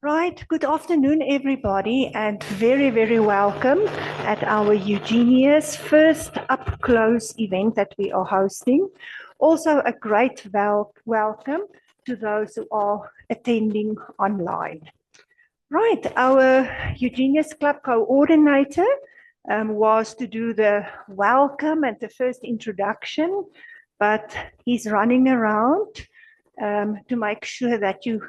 Right, good afternoon, everybody, and very, very welcome at our UJenius first up close event that we are hosting. Also, a great welcome to those who are attending online. Right, our UJenius Club coordinator was to do the welcome and the first introduction, but he's running around to make sure that you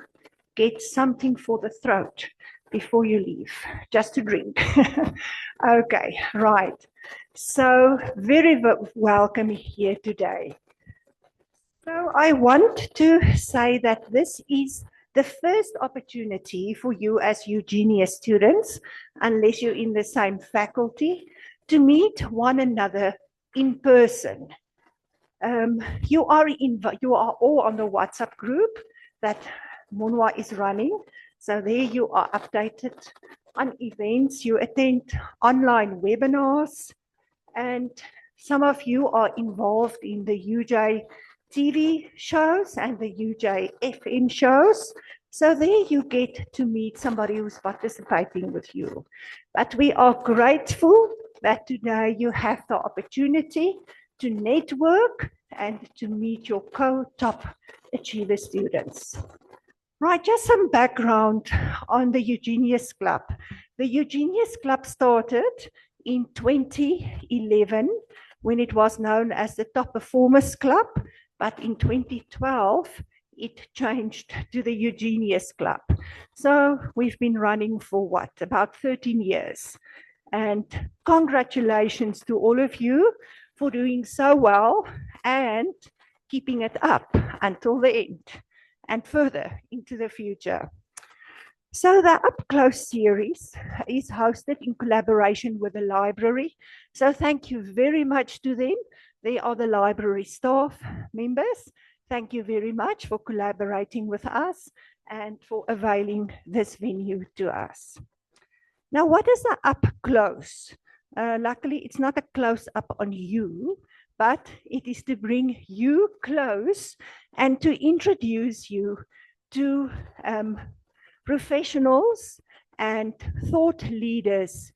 get something for the throat before you leave, just to drink. Okay, right. So very welcome here today. So I want to say that this is the first opportunity for you as UJenius students, unless you're in the same faculty, to meet one another in person. You are all on the WhatsApp group that Monwa is running. So there you are updated on events. You attend online webinars, and some of you are involved in the UJ TV shows and the UJ FM shows. So there you get to meet somebody who's participating with you. But we are grateful that today you have the opportunity to network and to meet your top achiever students. Right, just some background on the UJenius Club. The UJenius Club started in 2011 when it was known as the Top Performers Club, but in 2012 it changed to the UJenius Club. So we've been running for what, about 13 years. And congratulations to all of you for doing so well and keeping it up until the end and further into the future. So the Up Close series is hosted in collaboration with the library. So thank you very much to them. They are the library staff members. Thank you very much for collaborating with us and for availing this venue to us. Now, what is the Up Close? Luckily, it's not a close up on you, but it is to bring you close and to introduce you to professionals and thought leaders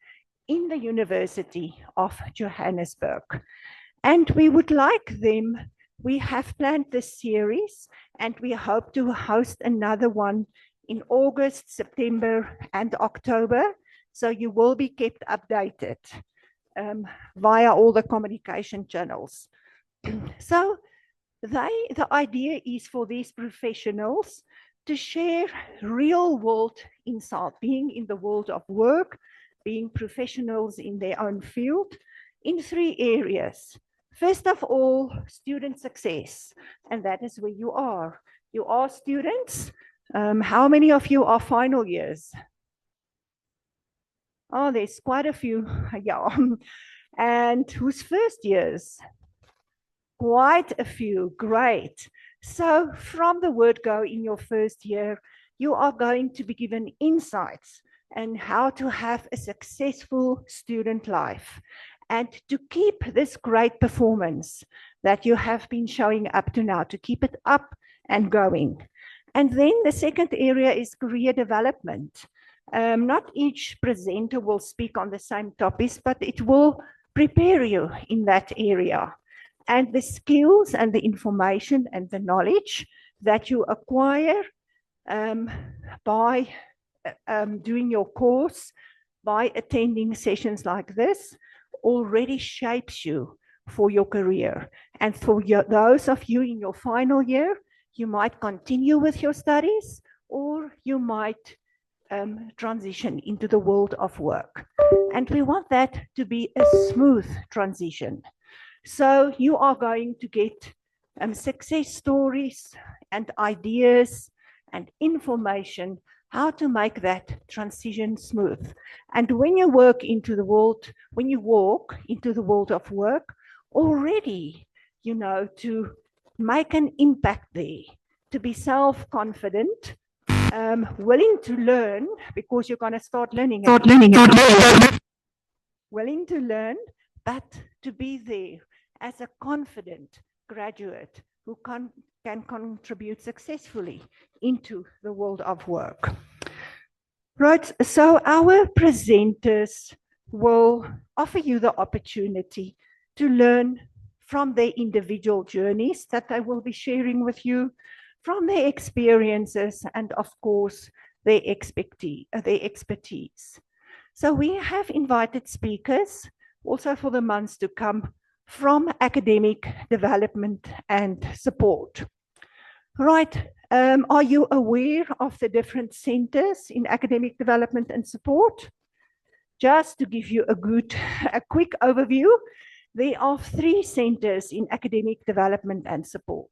in the University of Johannesburg. And we would like them, we have planned this series and we hope to host another one in August, September and October. So you will be kept updated via all the communication channels. So the idea is for these professionals to share real world insight, being in the world of work, being professionals in their own field, in 3 areas. First of all, student success, and that is where you are. You are students. How many of you are final years? Oh, there's quite a few, yeah. And who's first years? Quite a few, great. So from the word go in your first year, you are going to be given insights on how to have a successful student life and to keep this great performance that you have been showing up to now, to keep it up and going. And then the second area is career development. Not each presenter will speak on the same topics, but it will prepare you in that area. And the skills and the information and the knowledge that you acquire by doing your course, by attending sessions like this, already shapes you for your career. And for those of you in your final year, you might continue with your studies or you might transition into the world of work. And we want that to be a smooth transition. So you are going to get success stories and ideas and information how to make that transition smooth. And when you work into the world, when you walk into the world of work, already, you know, to make an impact there, to be self-confident, willing to learn, because you're going to start learning. Willing to learn, but to be there as a confident graduate who can contribute successfully into the world of work. Right, so our presenters will offer you the opportunity to learn from their individual journeys that they will be sharing with you, from their experiences, and of course, their expertise. So we have invited speakers also for the months to come from academic development and support. Right. Are you aware of the different centers in academic development and support? Just to give you a quick overview, there are 3 centers in academic development and support.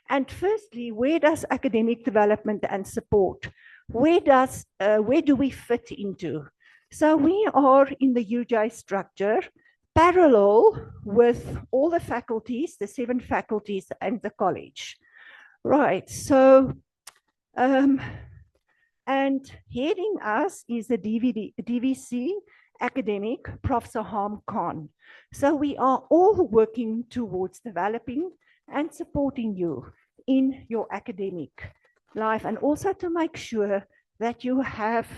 And firstly, where does academic development and support, where do we fit into? So we are in the UJ structure, parallel with all the faculties, the 7 faculties and the college. Right, so, and heading us is the DVC academic, Prof. Saham Khan. So we are all working towards developing and supporting you in your academic life, and also to make sure that you have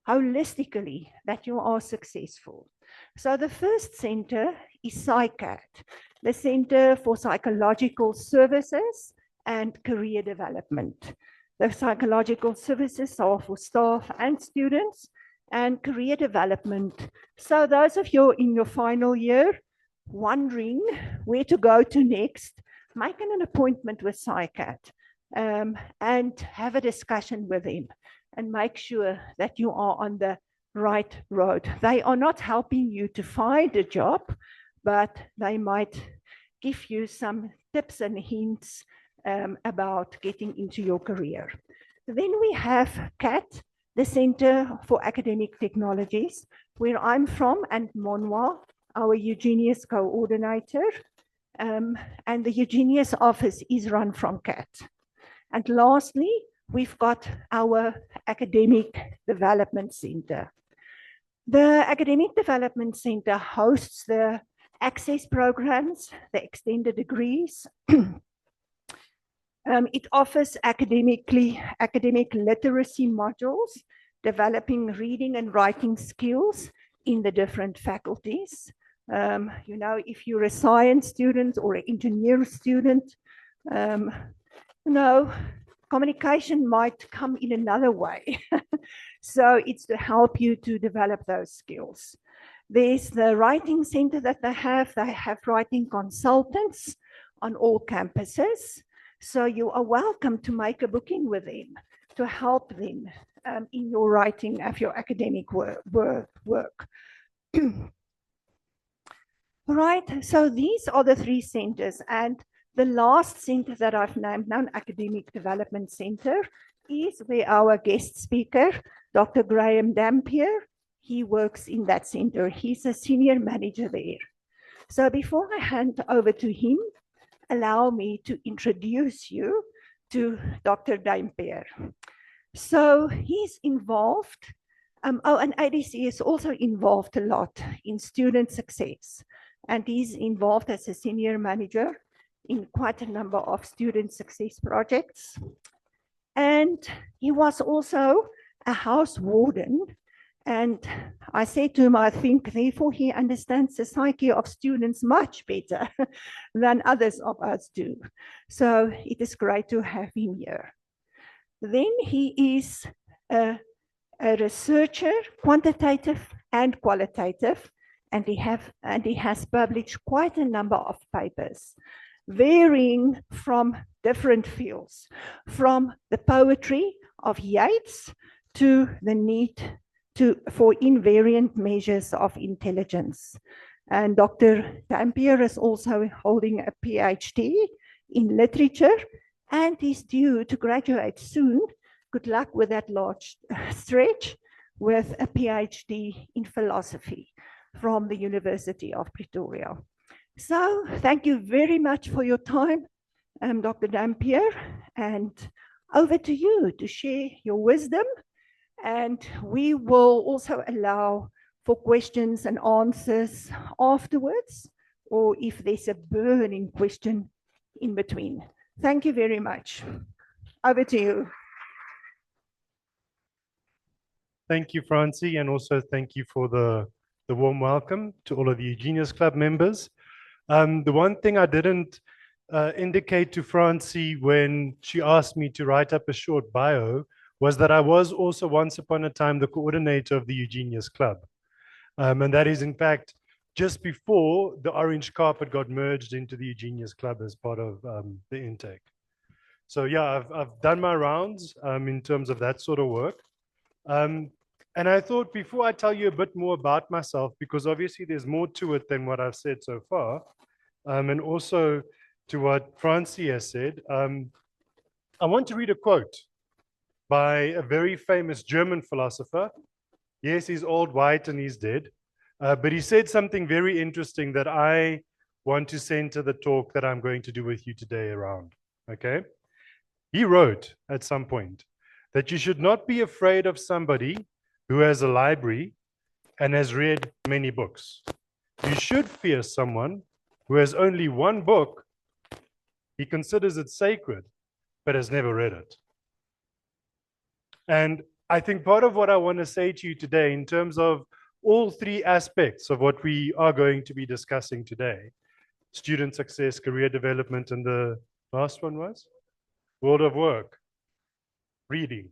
holistically, that you are successful. So the first center is PsyCAT, the Center for Psychological Services and Career Development. The psychological services are for staff and students, and career development. So those of you in your final year wondering where to go to next, make an appointment with PsyCAT and have a discussion with them and make sure that you are on the right road. They are not helping you to find a job, but they might give you some tips and hints about getting into your career. Then we have CAT, the Center for Academic Technologies, where I'm from, and Monwa, our UJenius coordinator. And the UJenius office is run from CAT. And lastly, we've got our Academic Development Center. The Academic Development Center hosts the access programs, the extended degrees. It offers academic literacy modules, developing reading and writing skills in the different faculties. You know, if you're a science student or an engineer student, you know, communication might come in another way. So it's to help you to develop those skills. There's the writing center that they have. They have writing consultants on all campuses. So you are welcome to make a booking with them to help them in your writing of your academic work. Right, so these are the 3 centers, and the last center that I've named, Non-Academic Development Center, is where our guest speaker, Dr. Graham Dampier, he works in that center. He's a senior manager there. So before I hand over to him, allow me to introduce you to Dr. Dampier. So he's involved, and ADC is also involved a lot in student success. And he's involved as a senior manager in quite a number of student success projects. And he was also a house warden. And I said to him, I think, therefore, he understands the psyche of students much better than others of us do. So it is great to have him here. Then he is a researcher, quantitative and qualitative, and he has published quite a number of papers, varying from different fields, from the poetry of Yeats to the need for invariant measures of intelligence. And Dr. Dampier is also holding a PhD in literature and is due to graduate soon. Good luck with that large stretch, with a PhD in philosophy from the University of Pretoria. So thank you very much for your time, Dr. Dampier, and over to you to share your wisdom. And we will also allow for questions and answers afterwards, or if there's a burning question in between. Thank you very much. Over to you. Thank you, Francie, and also thank you for the warm welcome to all of the UJenius Club members. The one thing I didn't indicate to Francie when she asked me to write up a short bio was that I was also once upon a time the coordinator of the UJenius Club. And that is, in fact, just before the orange carpet got merged into the UJenius Club as part of the intake. So yeah, I've done my rounds in terms of that sort of work. And I thought before I tell you a bit more about myself, because obviously there's more to it than what I've said so far, and also to what Francie has said, I want to read a quote by a very famous German philosopher. Yes, he's old, white, and he's dead. But he said something very interesting that I want to center the talk that I'm going to do with you today around. Okay? He wrote at some point that you should not be afraid of somebody who has a library and has read many books. You should fear someone who has only one book. He considers it sacred, but has never read it. And I think part of what I want to say to you today, in terms of all three aspects of what we are going to be discussing today, student success, career development, and the last one was world of work, reading.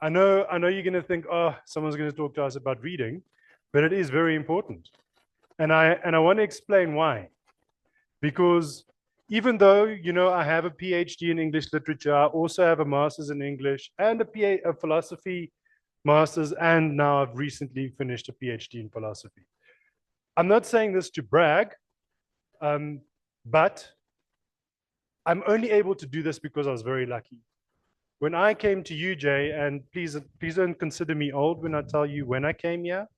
I know you're going to think, oh, someone's going to talk to us about reading, but it is very important. And I want to explain why. Because even though, you know, I have a PhD in English literature, I also have a master's in English and a philosophy master's, and now I've recently finished a PhD in philosophy. I'm not saying this to brag, but I'm only able to do this because I was very lucky. When I came to UJ, and please don't consider me old when I tell you when I came here,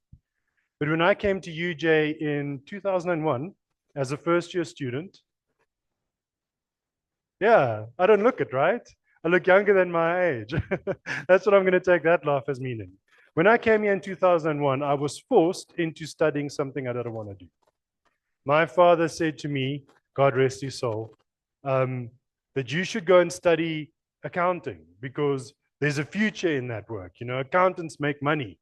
but when I came to UJ in 2001 as a first-year student, yeah, I don't look it, right? I look younger than my age. That's what I'm going to take that laugh as meaning. When I came here in 2001, I was forced into studying something I didn't want to do. My father said to me, God rest his soul, that you should go and study accounting because there's a future in that work. You know, accountants make money.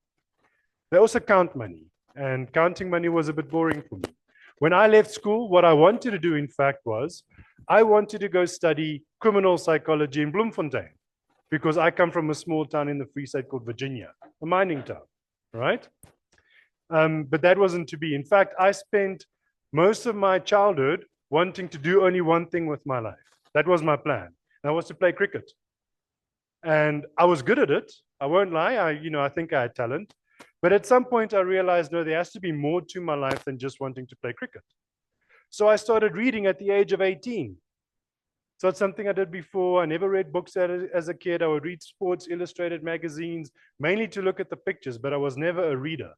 They also count money, and counting money was a bit boring for me. When I left school, what I wanted to do, in fact, was I wanted to go study criminal psychology in Bloemfontein because I come from a small town in the Free State called Virginia, a mining town, right? But that wasn't to be. In fact, I spent most of my childhood wanting to do only one thing with my life. That was my plan. And I was to play cricket. And I was good at it. I won't lie. I think I had talent. But at some point I realized, no, there has to be more to my life than just wanting to play cricket. So I started reading at the age of 18. So it's something I did before. I never read books as a kid. I would read Sports Illustrated magazines, mainly to look at the pictures, but I was never a reader.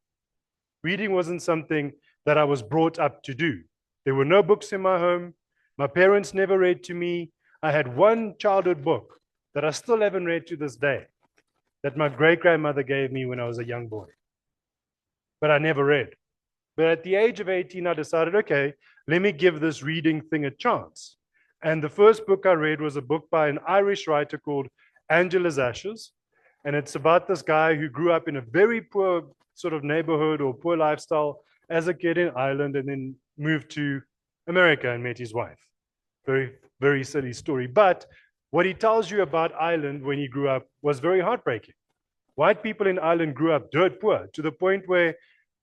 Reading wasn't something that I was brought up to do. There were no books in my home. My parents never read to me. I had one childhood book that I still haven't read to this day, that my great-grandmother gave me when I was a young boy. But I never read. But at the age of 18, I decided, okay, let me give this reading thing a chance. And the first book I read was a book by an Irish writer called Angela's Ashes. And it's about this guy who grew up in a very poor sort of neighborhood or poor lifestyle as a kid in Ireland and then moved to America and met his wife. Very, very silly story. But what he tells you about Ireland when he grew up was very heartbreaking. White people in Ireland grew up dirt poor to the point where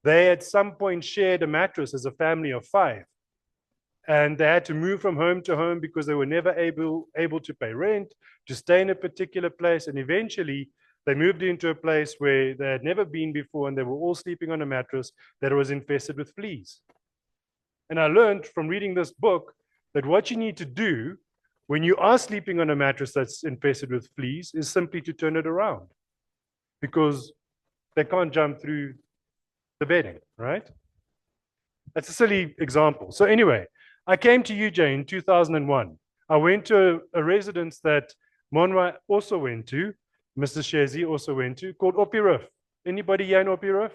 they at some point shared a mattress as a family of 5. And they had to move from home to home because they were never able to pay rent, to stay in a particular place. And eventually they moved into a place where they had never been before, and they were all sleeping on a mattress that was infested with fleas. And I learned from reading this book that what you need to do when you are sleeping on a mattress that's infested with fleas is simply to turn it around, because they can't jump through the bedding, right? That's a silly example. So anyway, I came to UJ in 2001. I went to a residence that Monwa also went to, Mr. Shezi also went to, called Opiruf. Anybody here in Opiruf?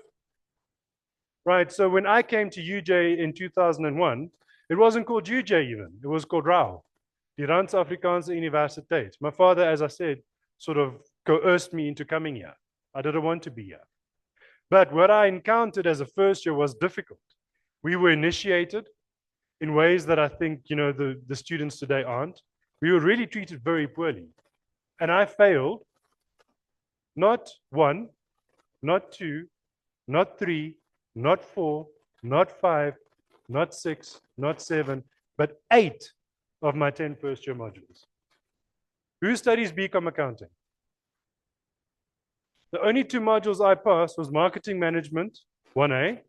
Right, so when I came to UJ in 2001, it wasn't called UJ even, it was called RAU, die Rand-Afrikaanse Universiteit. My father, as I said, sort of coerced me into coming here. I didn't want to be here. But what I encountered as a first year was difficult. We were initiated in ways that I think, the students today aren't. We were really treated very poorly. And I failed not one, not two, not three, not four, not five, not six, not seven, but 8 of my 10 first year modules. Who studies BCom accounting? The only 2 modules I passed was marketing management, 1A,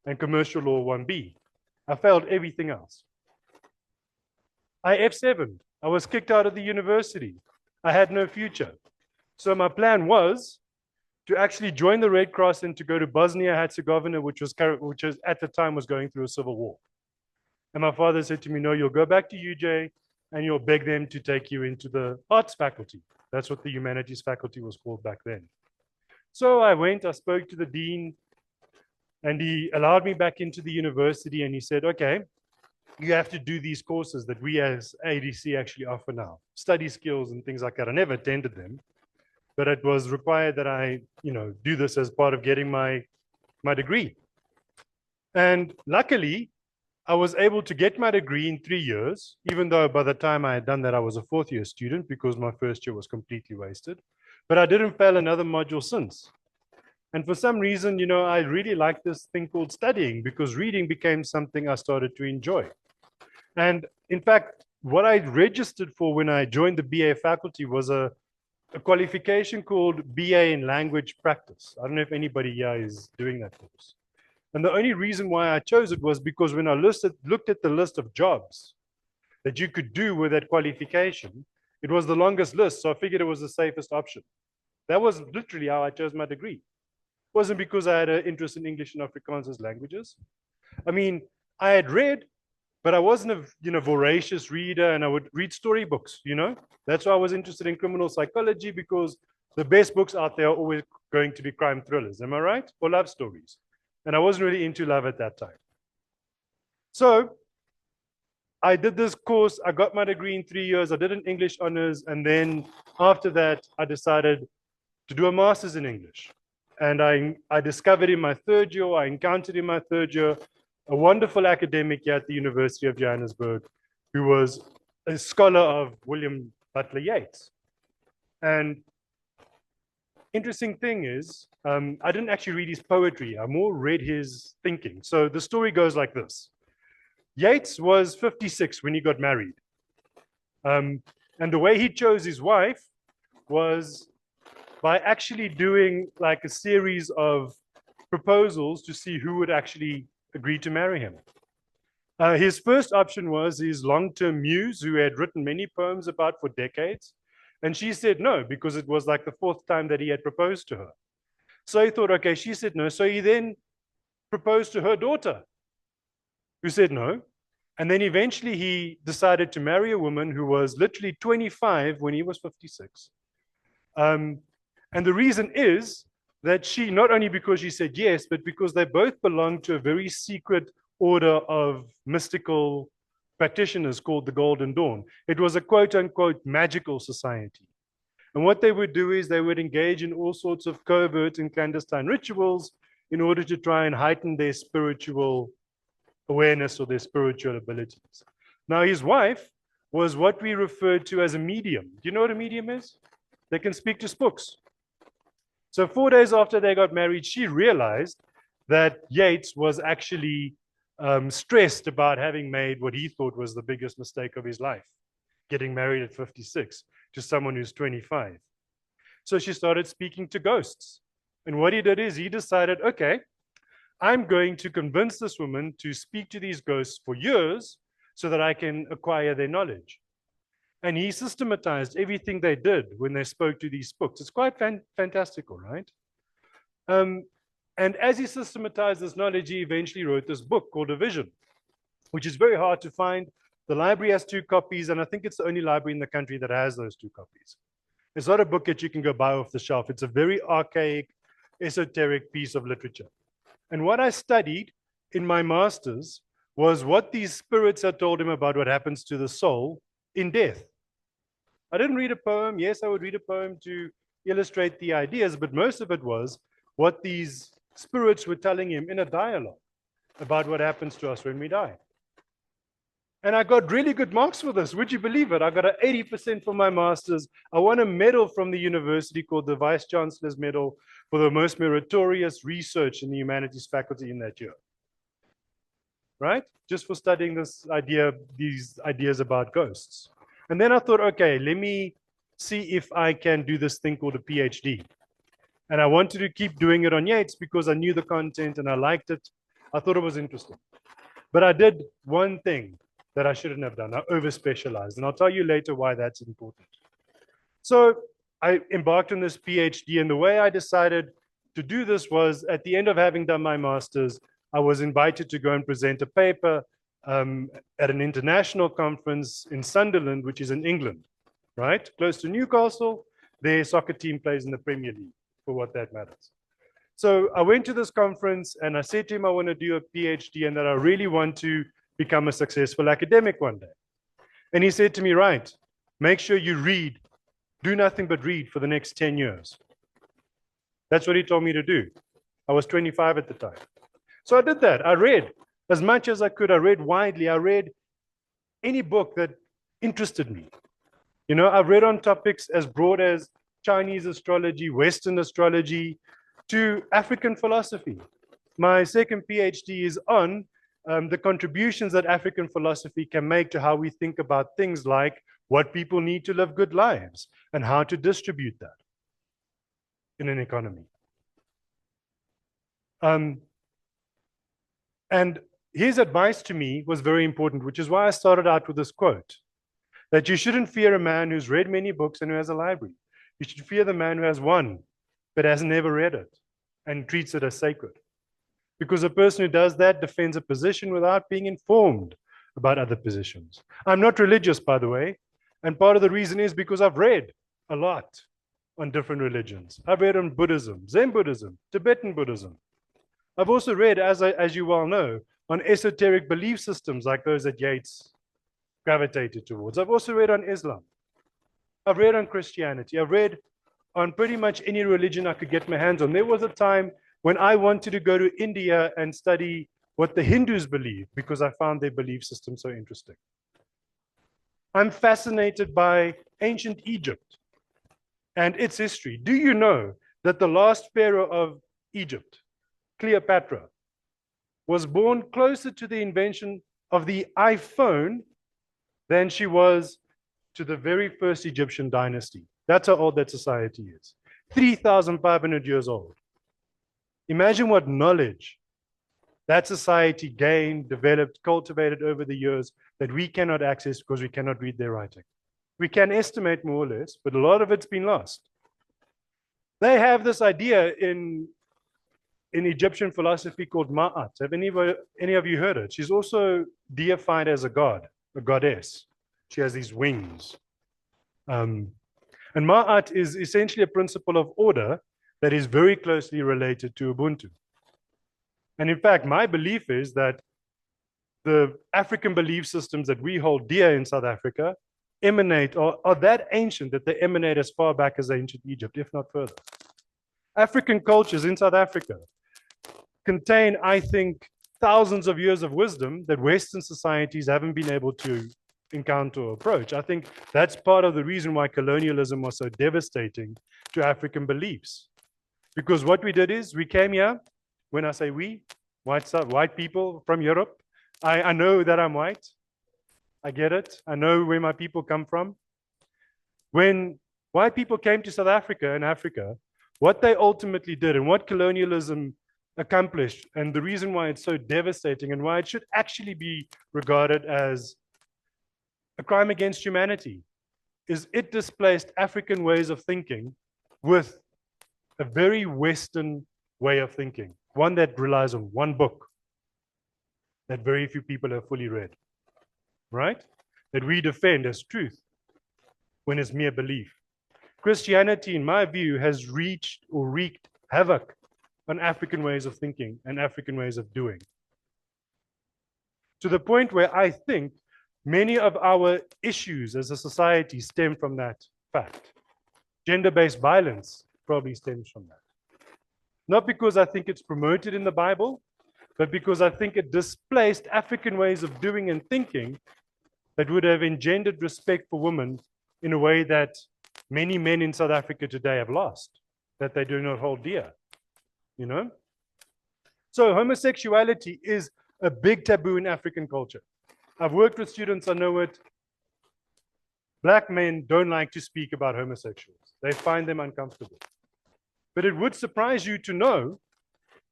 and commercial law, 1B. I failed everything else. I F7. I was kicked out of the university. I had no future. So my plan was to actually join the Red Cross and to go to Bosnia-Herzegovina, which at the time was going through a civil war. And my father said to me, no, you'll go back to UJ and you'll beg them to take you into the arts faculty. That's what the humanities faculty was called back then. So I went, I spoke to the dean, and he allowed me back into the university, and he said, okay, you have to do these courses that we as ADC actually offer now, study skills and things like that. I never attended them, but it was required that I, do this as part of getting my degree. And luckily, I was able to get my degree in 3 years, even though by the time I had done that, I was a 4th year student because my first year was completely wasted. But I didn't fail another module since. And for some reason, I really liked this thing called studying because reading became something I started to enjoy. And in fact, what I registered for when I joined the BA faculty was a qualification called BA in language practice. I don't know if anybody here is doing that course. And the only reason why I chose it was because when I looked at the list of jobs that you could do with that qualification, it was the longest list. So I figured it was the safest option. That was literally how I chose my degree. It wasn't because I had an interest in English and Afrikaans as languages. I mean, I had read, but I wasn't a voracious reader, and I would read storybooks, That's why I was interested in criminal psychology, because the best books out there are always going to be crime thrillers. Am I right? Or love stories. And I wasn't really into love at that time. So I did this course. I got my degree in 3 years. I did an English honors. And then after that, I decided to do a master's in English. And I discovered in my 3rd year, I encountered in my 3rd year, a wonderful academic here at the University of Johannesburg who was a scholar of William Butler Yeats. And interesting thing is, I didn't actually read his poetry. I more read his thinking. So the story goes like this. Yeats was 56 when he got married. And the way he chose his wife was by actually doing like a series of proposals to see who would actually agree to marry him. His first option was his long-term muse, who had written many poems about for decades. And she said no, because it was like the 4th time that he had proposed to her. So he thought, okay, she said no. So he then proposed to her daughter, who said no. And then eventually he decided to marry a woman who was literally 25 when he was 56. And the reason is that she, not only because she said yes, but because they both belonged to a very secret order of mystical practitioners called the Golden Dawn. It was a quote unquote magical society. And what they would do is they would engage in all sorts of covert and clandestine rituals in order to try and heighten their spiritual awareness or their spiritual abilities. Now, his wife was what we referred to as a medium. Do you know what a medium is? They can speak to spooks. So 4 days after they got married, she realized that Yeats was actually stressed about having made what he thought was the biggest mistake of his life, getting married at 56 to someone who's 25. So she started speaking to ghosts. And what he did is he decided, okay, I'm going to convince this woman to speak to these ghosts for years so that I can acquire their knowledge. And he systematized everything they did when they spoke to these spooks. It's quite fantastical, right? And as he systematized this knowledge, he eventually wrote this book called A Vision, which is very hard to find. The library has 2 copies, and I think it's the only library in the country that has those 2 copies. It's not a book that you can go buy off the shelf. It's a very archaic, esoteric piece of literature. And what I studied in my master's was what these spirits had told him about what happens to the soul in death. I didn't read a poem. Yes, I would read a poem to illustrate the ideas, but most of it was what these spirits were telling him in a dialogue about what happens to us when we die. And I got really good marks for this. Would you believe it? I got an 80% for my master's. I won a medal from the university called the Vice Chancellor's Medal for the most meritorious research in the humanities faculty in that year. Right? Just for studying these ideas about ghosts. And then I thought, okay, let me see if I can do this thing called a PhD. And I wanted to keep doing it on Yeats because I knew the content and I liked it. I thought it was interesting. But I did one thing that I shouldn't have done. I over-specialized. And I'll tell you later why that's important. So I embarked on this PhD. And the way I decided to do this was at the end of having done my master's, I was invited to go and present a paper at an international conference in Sunderland, which is in England, right? Close to Newcastle. Their soccer team plays in the Premier League, for what that matters. So I went to this conference and I said to him, I want to do a PhD and that I really want to become a successful academic one day. And he said to me, right, make sure you read, do nothing but read for the next 10 years. That's what he told me to do. I was 25 at the time. So I did that. I read as much as I could. I read widely. I read any book that interested me. You know, I've read on topics as broad as Chinese astrology, Western astrology, to African philosophy. My second PhD is on the contributions that African philosophy can make to how we think about things like what people need to live good lives and how to distribute that in an economy. And his advice to me was very important, which is why I started out with this quote, that you shouldn't fear a man who's read many books and who has a library. You should fear the man who has one, but has never read it and treats it as sacred. Because a person who does that defends a position without being informed about other positions. I'm not religious, by the way, and part of the reason is because I've read a lot on different religions. I've read on Buddhism, Zen Buddhism, Tibetan Buddhism. I've also read, as you well know, on esoteric belief systems like those that Yeats gravitated towards. I've also read on Islam. I've read on Christianity. I've read on pretty much any religion I could get my hands on. There was a time when I wanted to go to India and study what the Hindus believe because I found their belief system so interesting. I'm fascinated by ancient Egypt and its history. Do you know that the last pharaoh of Egypt, Cleopatra, was born closer to the invention of the iPhone than she was to the very first Egyptian dynasty? That's how old that society is. 3,500 years old. Imagine what knowledge that society gained, developed, cultivated over the years that we cannot access because we cannot read their writing. We can estimate more or less, but a lot of it's been lost. They have this idea in Egyptian philosophy called Ma'at. Have any of you heard it? She's also deified as a god, a goddess. She has these wings. And Ma'at is essentially a principle of order that is very closely related to Ubuntu. And in fact, my belief is that the African belief systems that we hold dear in South Africa emanate, or are that ancient that they emanate as far back as ancient Egypt, if not further. African cultures in South Africa contain, I think, thousands of years of wisdom that Western societies haven't been able to encounter or approach. I think that's part of the reason why colonialism was so devastating to African beliefs. Because what we did is we came here, when I say we, white people from Europe, I know that I'm white. I get it. I know where my people come from. When white people came to South Africa and Africa, what they ultimately did and what colonialism accomplished, and the reason why it's so devastating and why it should actually be regarded as a crime against humanity, is it displaced African ways of thinking with a very Western way of thinking, one that relies on one book that very few people have fully read, right? That we defend as truth when it's mere belief. Christianity, in my view, has reached or wreaked havoc on African ways of thinking and African ways of doing. To the point where I think many of our issues as a society stem from that fact. Gender-based violence probably stems from that. Not because I think it's promoted in the Bible, but because I think it displaced African ways of doing and thinking that would have engendered respect for women in a way that many men in South Africa today have lost, that they do not hold dear, you know? So homosexuality is a big taboo in African culture. I've worked with students, I know it. Black men don't like to speak about homosexuals. They find them uncomfortable. But it would surprise you to know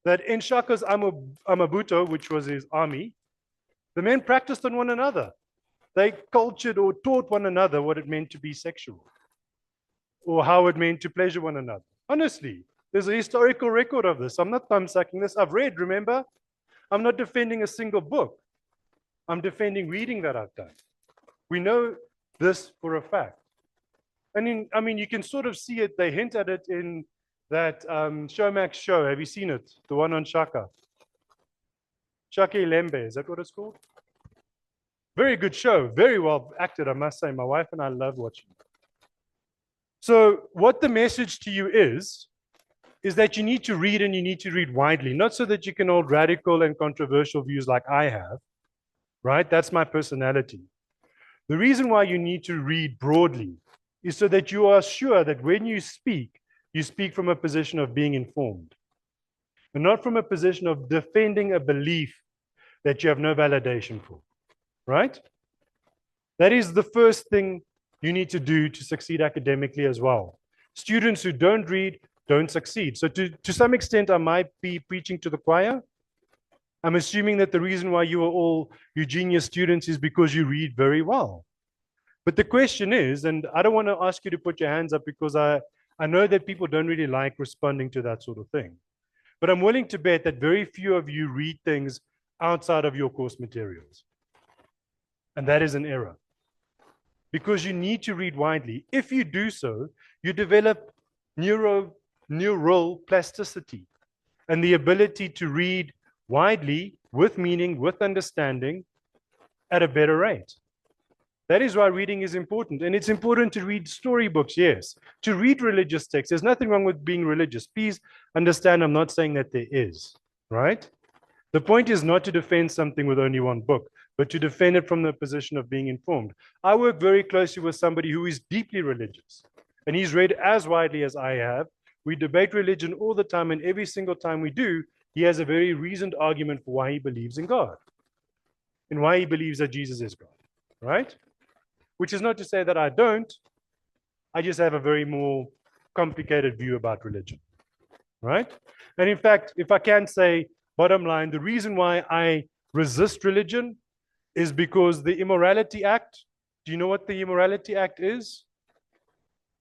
that in Shaka's Amabuto, which was his army, the men practiced on one another. They cultured or taught one another what it meant to be sexual or how it meant to pleasure one another. Honestly, there's a historical record of this. I'm not thumbsucking this. I've read, remember? I'm not defending a single book. I'm defending reading that I've done. We know this for a fact. And I mean, you can sort of see it. They hint at it in that Showmax show. Have you seen it? The one on Shaka. Shaka Lembe, is that what it's called? Very good show. Very well acted, I must say. My wife and I love watching it. So what the message to you is that you need to read and you need to read widely, not so that you can hold radical and controversial views like I have, right? That's my personality. The reason why you need to read broadly is so that you are sure that when you speak from a position of being informed and not from a position of defending a belief that you have no validation for, right? That is the first thing you need to do to succeed academically as well. Students who don't read don't succeed. So to some extent, I might be preaching to the choir. I'm assuming that the reason why you are all UJenius students is because you read very well. But the question is, and I don't want to ask you to put your hands up because I know that people don't really like responding to that sort of thing. But I'm willing to bet that very few of you read things outside of your course materials. And that is an error. Because you need to read widely. If you do so, you develop neural plasticity and the ability to read widely, with meaning, with understanding, at a better rate. That is why reading is important. And it's important to read storybooks, yes. To read religious texts. There's nothing wrong with being religious. Please understand, I'm not saying that there is, right? The point is not to defend something with only one book, but to defend it from the position of being informed. I work very closely with somebody who is deeply religious, and he's read as widely as I have. We debate religion all the time, and every single time we do, he has a very reasoned argument for why he believes in God and why he believes that Jesus is God, right? Which is not to say that I don't. I just have a very more complicated view about religion, right? And in fact, if I can say, bottom line, the reason why I resist religion is because the Immorality Act, do you know what the Immorality Act is?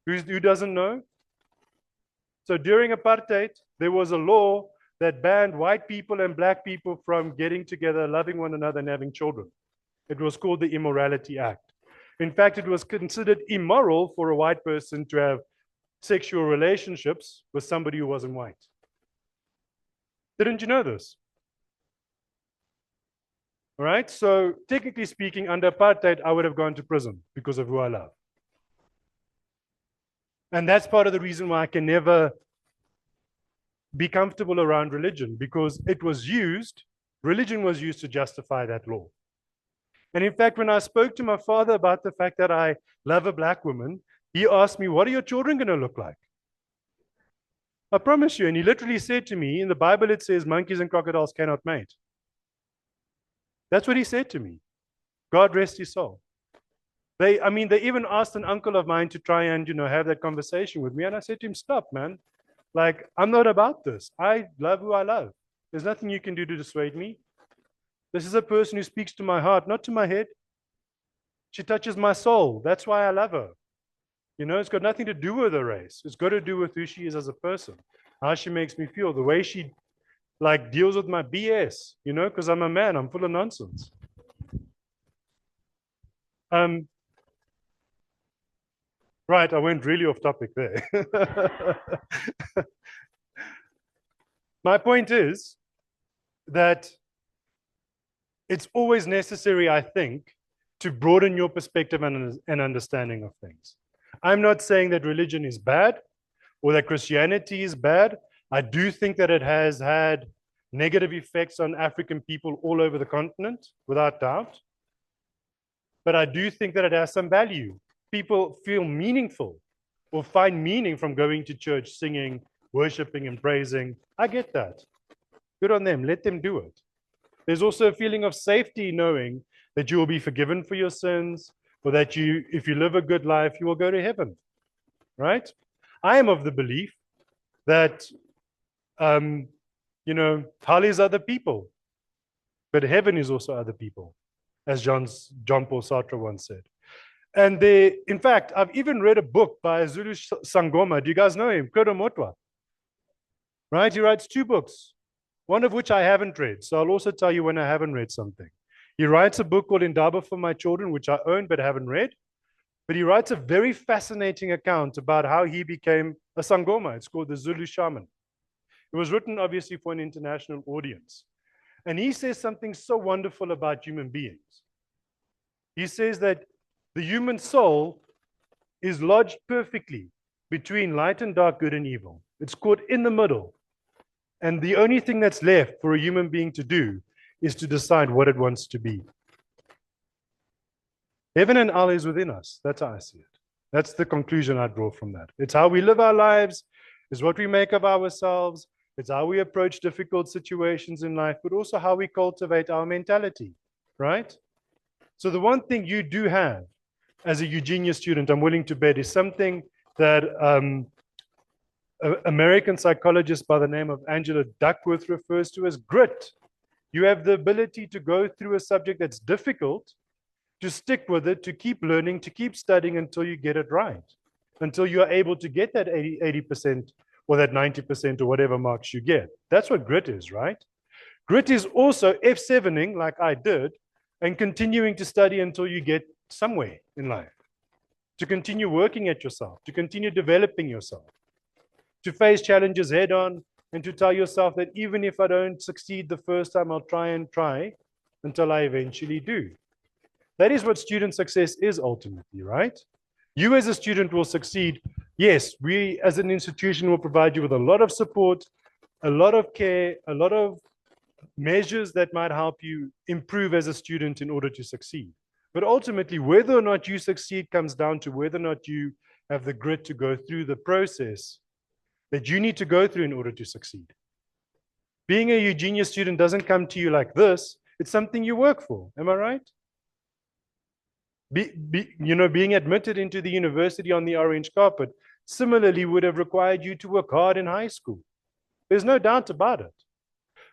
Who doesn't know? So during apartheid, there was a law that banned white people and black people from getting together, loving one another, and having children. It was called the Immorality Act. In fact, it was considered immoral for a white person to have sexual relationships with somebody who wasn't white. Didn't you know this? All right, so technically speaking, under apartheid, I would have gone to prison because of who I love. And that's part of the reason why I can never be comfortable around religion, because religion was used to justify that law. And in fact, when I spoke to my father about the fact that I love a black woman, he asked me, what are your children going to look like? I promise you. And he literally said to me, in the Bible, it says monkeys and crocodiles cannot mate. That's what he said to me. God rest his soul. They even asked an uncle of mine to try and, have that conversation with me. And I said to him, stop, man. Like, I'm not about this. I love who I love. There's nothing you can do to dissuade me. This is a person who speaks to my heart, not to my head. She touches my soul. That's why I love her. It's got nothing to do with her race. It's got to do with who she is as a person, how she makes me feel, the way she deals with my BS, because I'm a man, I'm full of nonsense. Right, I went really off topic there. My point is that it's always necessary, I think, to broaden your perspective and understanding of things. I'm not saying that religion is bad or that Christianity is bad. I do think that it has had negative effects on African people all over the continent, without doubt. But I do think that it has some value. People feel meaningful or find meaning from going to church, singing, worshiping, and praising. I get that. Good on them. Let them do it. There's also a feeling of safety knowing that you will be forgiven for your sins, or that if you live a good life, you will go to heaven, right? I am of the belief that, hell is other people, but heaven is also other people, as John Paul Sartre once said. And in fact, I've even read a book by Zulu Sangoma. Do you guys know him? Kodo Motwa. Right? He writes 2 books, one of which I haven't read. So I'll also tell you when I haven't read something. He writes a book called Indaba for My Children, which I own but haven't read. But he writes a very fascinating account about how he became a Sangoma. It's called The Zulu Shaman. It was written, obviously, for an international audience. And he says something so wonderful about human beings. He says that the human soul is lodged perfectly between light and dark, good and evil. It's caught in the middle. And the only thing that's left for a human being to do is to decide what it wants to be. Heaven and Allah is within us. That's how I see it. That's the conclusion I draw from that. It's how we live our lives, it's what we make of ourselves, it's how we approach difficult situations in life, but also how we cultivate our mentality, right? So the one thing you do have as a UJenius student, I'm willing to bet, is something that an American psychologist by the name of Angela Duckworth refers to as grit. You have the ability to go through a subject that's difficult, to stick with it, to keep learning, to keep studying until you get it right, until you are able to get that 80% or that 90% or whatever marks you get. That's what grit is, right? Grit is also F7ing, like I did, and continuing to study until you get somewhere in life, to continue working at yourself, to continue developing yourself, to face challenges head on, and to tell yourself that even if I don't succeed the first time, I'll try until I eventually do. That is what student success is ultimately, right? You as a student will succeed. Yes, we as an institution will provide you with a lot of support, a lot of care, a lot of measures that might help you improve as a student in order to succeed. But ultimately, whether or not you succeed comes down to whether or not you have the grit to go through the process that you need to go through in order to succeed. Being a UJenius student doesn't come to you like this. It's something you work for. Am I right? Being admitted into the university on the orange carpet similarly would have required you to work hard in high school. There's no doubt about it.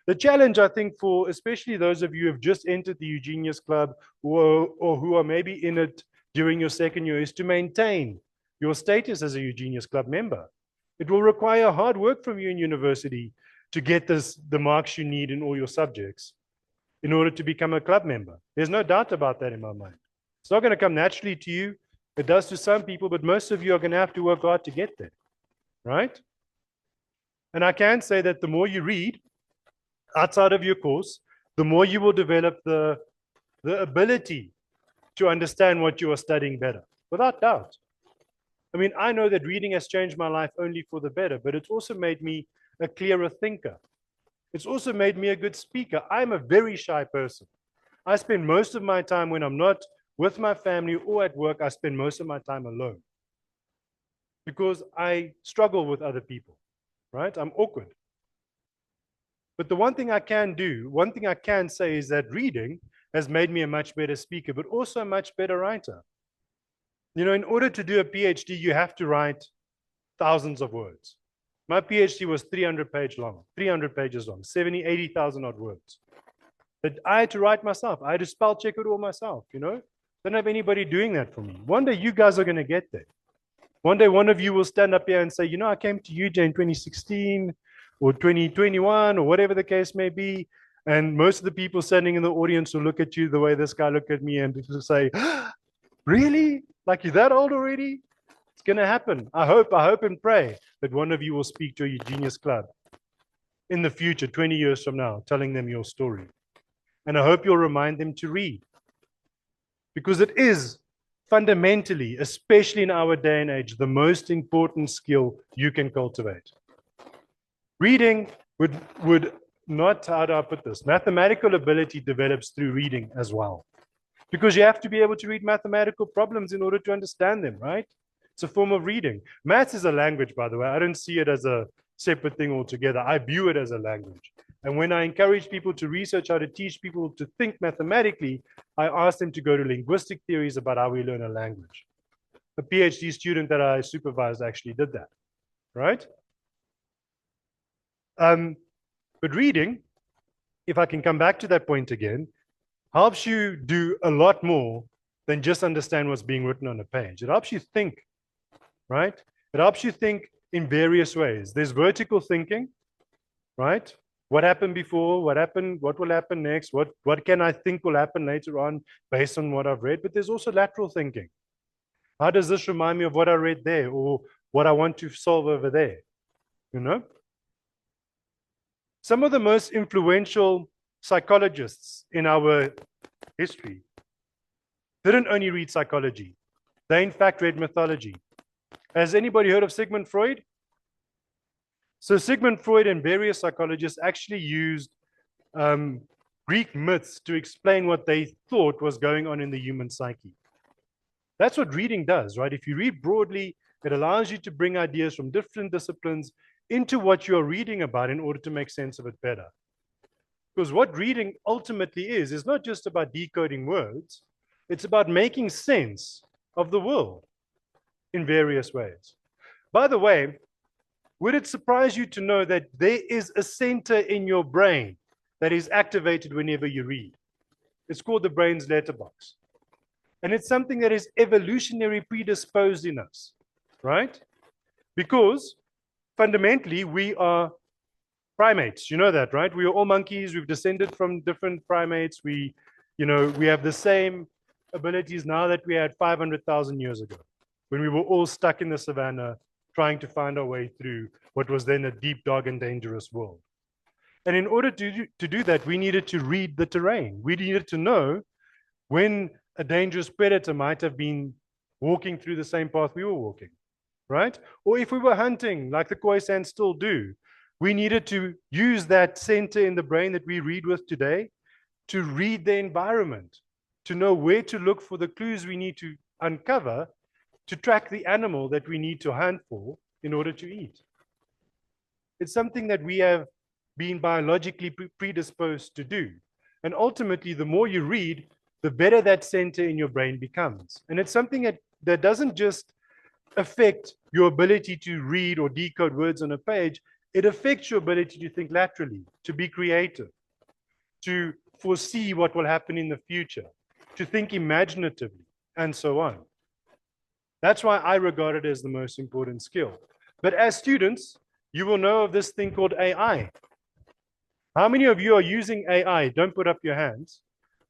The challenge, I think, for especially those of you who have just entered the UJenius Club or who are maybe in it during your second year, is to maintain your status as a UJenius Club member. It will require hard work from you in university to get the marks you need in all your subjects in order to become a club member. There's no doubt about that in my mind. It's not going to come naturally to you. It does to some people, but most of you are going to have to work hard to get there, right? And I can say that the more you read outside of your course, the more you will develop the ability to understand what you are studying better, without doubt. I mean, I know that reading has changed my life only for the better, but it's also made me a clearer thinker. It's also made me a good speaker. I'm a very shy person. I spend most of my time when I'm not with my family or at work, I spend most of my time alone because I struggle with other people, right? I'm awkward. But the one thing I can do, one thing I can say is that reading has made me a much better speaker, but also a much better writer. You know, in order to do a PhD, you have to write thousands of words. My PhD was 300 pages long, 70, 80,000 odd words. But I had to write myself. I had to spell check it all myself, you know? Don't have anybody doing that for me. One day you guys are going to get there. One day one of you will stand up here and say, you know, I came to UJ in 2016 or 2021 or whatever the case may be. And most of the people standing in the audience will look at you the way this guy looked at me and will say, really? Like you're that old already? It's going to happen. I hope and pray that one of you will speak to a UJenius Club in the future, 20 years from now, telling them your story. And I hope you'll remind them to read. Because it is fundamentally, especially in our day and age, the most important skill you can cultivate. Reading would not, how do I put this? Mathematical ability develops through reading as well. Because you have to be able to read mathematical problems in order to understand them, right? It's a form of reading. Maths is a language, by the way. I don't see it as a separate thing altogether. I view it as a language. And when I encourage people to research how to teach people to think mathematically, I ask them to go to linguistic theories about how we learn a language. A PhD student that I supervised actually did that, right? But reading, if I can come back to that point again, helps you do a lot more than just understand what's being written on a page. It helps you think, right? It helps you think in various ways. There's vertical thinking, right? What happened before? What happened? What will happen next? What can I think will happen later on based on what I've read? But there's also lateral thinking. How does this remind me of what I read there or what I want to solve over there? You know? Some of the most influential psychologists in our history didn't only read psychology. They, in fact, read mythology. Has anybody heard of Sigmund Freud? So Sigmund Freud and various psychologists actually used Greek myths to explain what they thought was going on in the human psyche. That's what reading does, right? If you read broadly, it allows you to bring ideas from different disciplines into what you're reading about in order to make sense of it better. Because what reading ultimately is not just about decoding words, it's about making sense of the world in various ways. By the way, would it surprise you to know that there is a center in your brain that is activated whenever you read? It's called the brain's letterbox. And it's something that is evolutionary predisposed in us, right? Because fundamentally, we are primates. You know that, right? We are all monkeys. We've descended from different primates. We have the same abilities now that we had 500,000 years ago, when we were all stuck in the savannah trying to find our way through what was then a deep, dark, and dangerous world. And in order to do that, we needed to read the terrain. We needed to know when a dangerous predator might have been walking through the same path we were walking, right? Or if we were hunting, like the Khoisan still do, we needed to use that center in the brain that we read with today to read the environment, to know where to look for the clues we need to uncover to track the animal that we need to hunt for in order to eat. It's something that we have been biologically predisposed to do. And ultimately, the more you read, the better that center in your brain becomes. And it's something that doesn't just affect your ability to read or decode words on a page, it affects your ability to think laterally, to be creative, to foresee what will happen in the future, to think imaginatively, and so on. That's why I regard it as the most important skill. But as students, you will know of this thing called AI. How many of you are using AI? Don't put up your hands.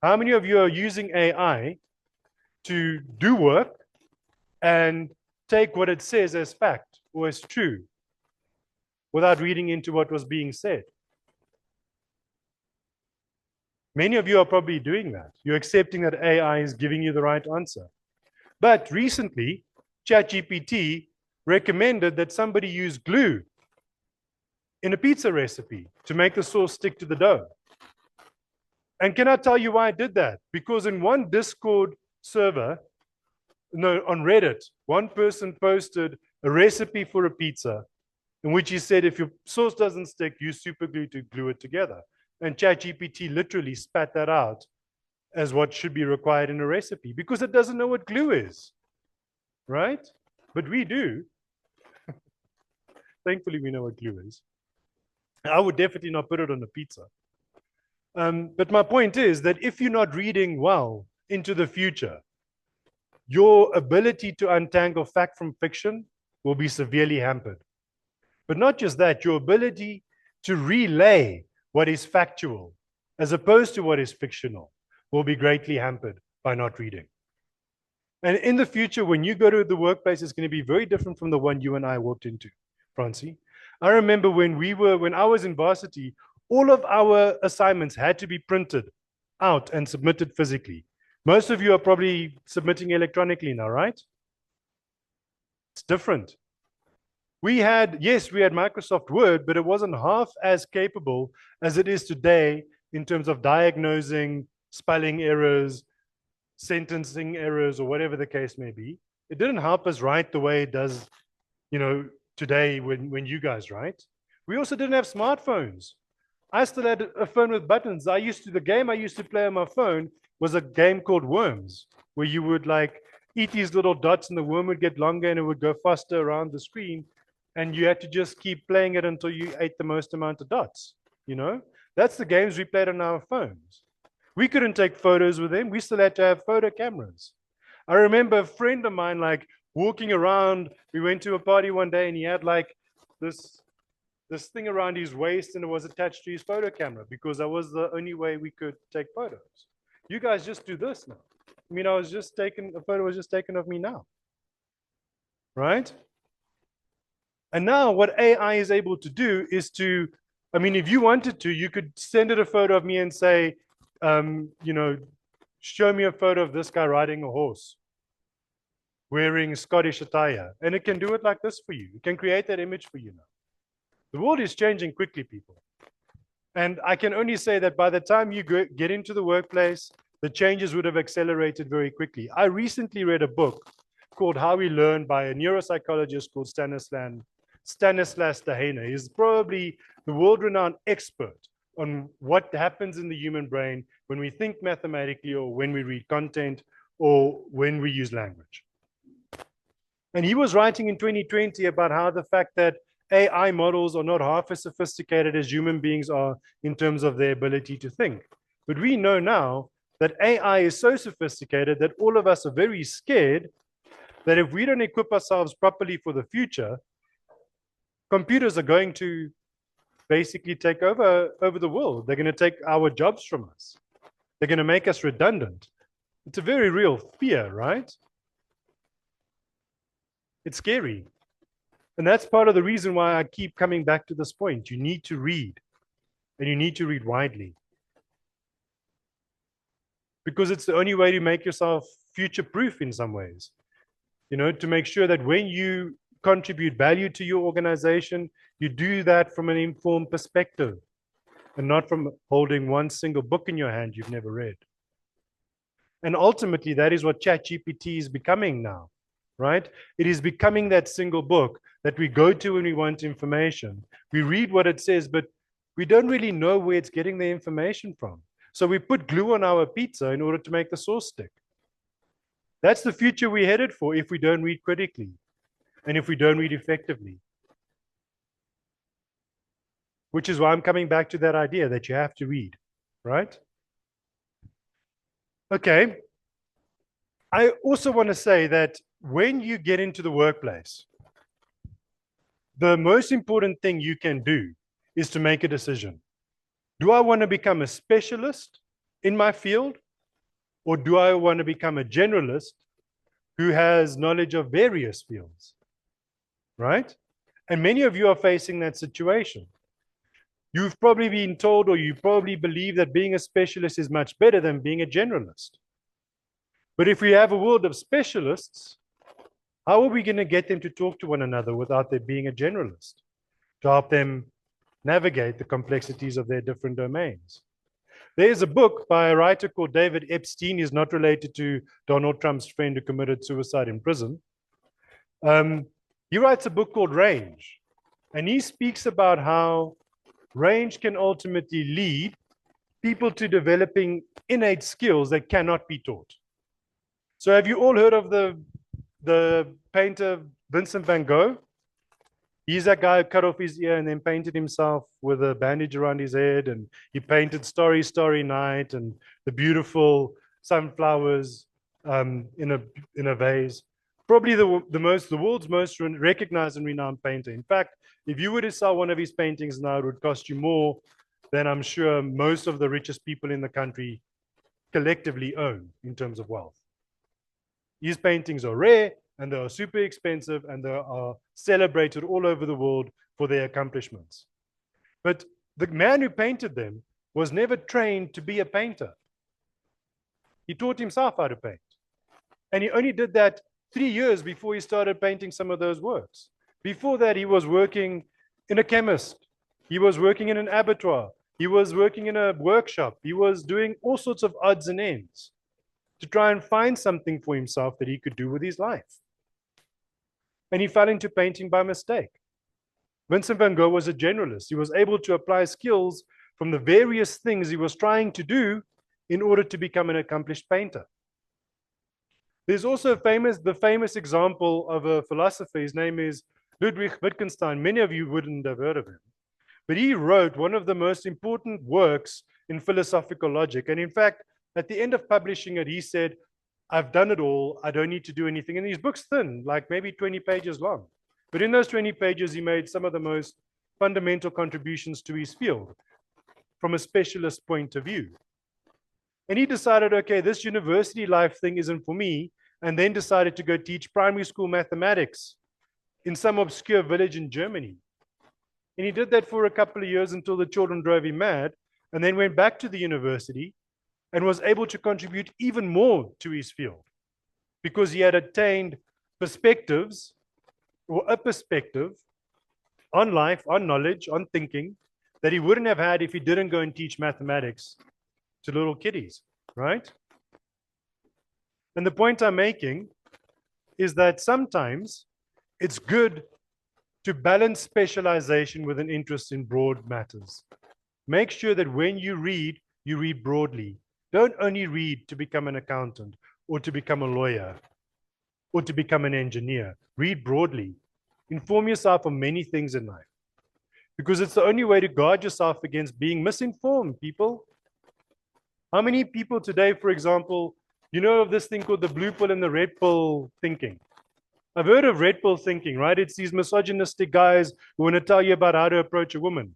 How many of you are using AI to do work and take what it says as fact or as true without reading into what was being said? Many of you are probably doing that. You're accepting that AI is giving you the right answer. But recently, ChatGPT recommended that somebody use glue in a pizza recipe to make the sauce stick to the dough. And can I tell you why I did that? Because in one Discord server, on Reddit, one person posted a recipe for a pizza in which he said, if your sauce doesn't stick, use super glue to glue it together. And ChatGPT literally spat that out as what should be required in a recipe because it doesn't know what glue is, right? But we do. Thankfully, we know what glue is. I would definitely not put it on a pizza. But my point is that if you're not reading well into the future, your ability to untangle fact from fiction will be severely hampered. But not just that, your ability to relay what is factual as opposed to what is fictional will be greatly hampered by not reading. And in the future, when you go to the workplace, it's going to be very different from the one you and I walked into, Francie. I remember when I was in varsity, all of our assignments had to be printed out and submitted physically. Most of you are probably submitting electronically now, right? It's different. Yes, we had Microsoft Word, but it wasn't half as capable as it is today in terms of diagnosing spelling errors, sentencing errors, or whatever the case may be. It didn't help us write the way it does, today when you guys write. We also didn't have smartphones. I still had a phone with buttons. The game I used to play on my phone was a game called Worms, where you would like eat these little dots and the worm would get longer and it would go faster around the screen. And you had to just keep playing it until you ate the most amount of dots. That's the games we played on our phones. We couldn't take photos with them. We still had to have photo cameras. I remember a friend of mine like walking around. We went to a party one day and he had like this thing around his waist and it was attached to his photo camera because that was the only way we could take photos. You guys just do this now. I mean, a photo was just taken of me now. Right? And now what AI is able to do is if you wanted to, you could send it a photo of me and say, show me a photo of this guy riding a horse, wearing Scottish attire. And it can do it like this for you. It can create that image for you now. The world is changing quickly, people. And I can only say that by the time you get into the workplace, the changes would have accelerated very quickly. I recently read a book called How We Learn by a neuropsychologist called Stanislas Dehaene. He's probably the world-renowned expert on what happens in the human brain when we think mathematically or when we read content or when we use language. And he was writing in 2020 about how the fact that AI models are not half as sophisticated as human beings are in terms of their ability to think. But we know now that AI is so sophisticated that all of us are very scared that if we don't equip ourselves properly for the future, computers are going to basically take over the world. They're going to take our jobs from us. They're going to make us redundant. It's a very real fear, right? It's scary. And that's part of the reason why I keep coming back to this point. You need to read, and you need to read widely. Because it's the only way to make yourself future-proof in some ways. To make sure that when you contribute value to your organization, you do that from an informed perspective and not from holding one single book in your hand you've never read. And ultimately, that is what ChatGPT is becoming now, right? It is becoming that single book that we go to when we want information. We read what it says, but we don't really know where it's getting the information from. So we put glue on our pizza in order to make the sauce stick. That's the future we're headed for if we don't read critically and if we don't read effectively. Which is why I'm coming back to that idea that you have to read, right? Okay. I also want to say that when you get into the workplace, the most important thing you can do is to make a decision. Do I want to become a specialist in my field? Or do I want to become a generalist who has knowledge of various fields? Right? And many of you are facing that situation. You've probably been told, or you probably believe that being a specialist is much better than being a generalist. But if we have a world of specialists, how are we going to get them to talk to one another without there being a generalist to help them navigate the complexities of their different domains? There's a book by a writer called David Epstein. He's not related to Donald Trump's friend who committed suicide in prison. He writes a book called Range. And he speaks about how range can ultimately lead people to developing innate skills that cannot be taught. So have you all heard of the painter Vincent van Gogh? He's that guy who cut off his ear and then painted himself with a bandage around his head. And he painted Starry, Starry Night and the beautiful sunflowers in a vase. Probably the world's most recognized and renowned painter. In fact, if you were to sell one of his paintings now, it would cost you more than I'm sure most of the richest people in the country collectively own in terms of wealth. His paintings are rare, and they are super expensive, and they are celebrated all over the world for their accomplishments. But the man who painted them was never trained to be a painter. He taught himself how to paint. And he only did that 3 years before he started painting some of those works. Before that, he was working in a chemist. He was working in an abattoir. He was working in a workshop. He was doing all sorts of odds and ends to try and find something for himself that he could do with his life. And he fell into painting by mistake. Vincent van Gogh was a generalist. He was able to apply skills from the various things he was trying to do in order to become an accomplished painter. There's also the famous example of a philosopher. His name is Ludwig Wittgenstein. Many of you wouldn't have heard of him. But he wrote one of the most important works in philosophical logic. And in fact, at the end of publishing it, he said, I've done it all. I don't need to do anything. And his book's thin, like maybe 20 pages long. But in those 20 pages, he made some of the most fundamental contributions to his field from a specialist point of view. And he decided, okay, this university life thing isn't for me, and then decided to go teach primary school mathematics in some obscure village in Germany. And he did that for a couple of years until the children drove him mad, and then went back to the university and was able to contribute even more to his field because he had attained perspectives or a perspective on life, on knowledge, on thinking that he wouldn't have had if he didn't go and teach mathematics to little kiddies, right? And the point I'm making is that sometimes it's good to balance specialization with an interest in broad matters. Make sure that when you read broadly. Don't only read to become an accountant or to become a lawyer or to become an engineer. Read broadly. Inform yourself on many things in life because it's the only way to guard yourself against being misinformed, people. How many people today, for example, you know of this thing called the blue pill and the red pill thinking? I've heard of red pill thinking, right? It's these misogynistic guys who want to tell you about how to approach a woman.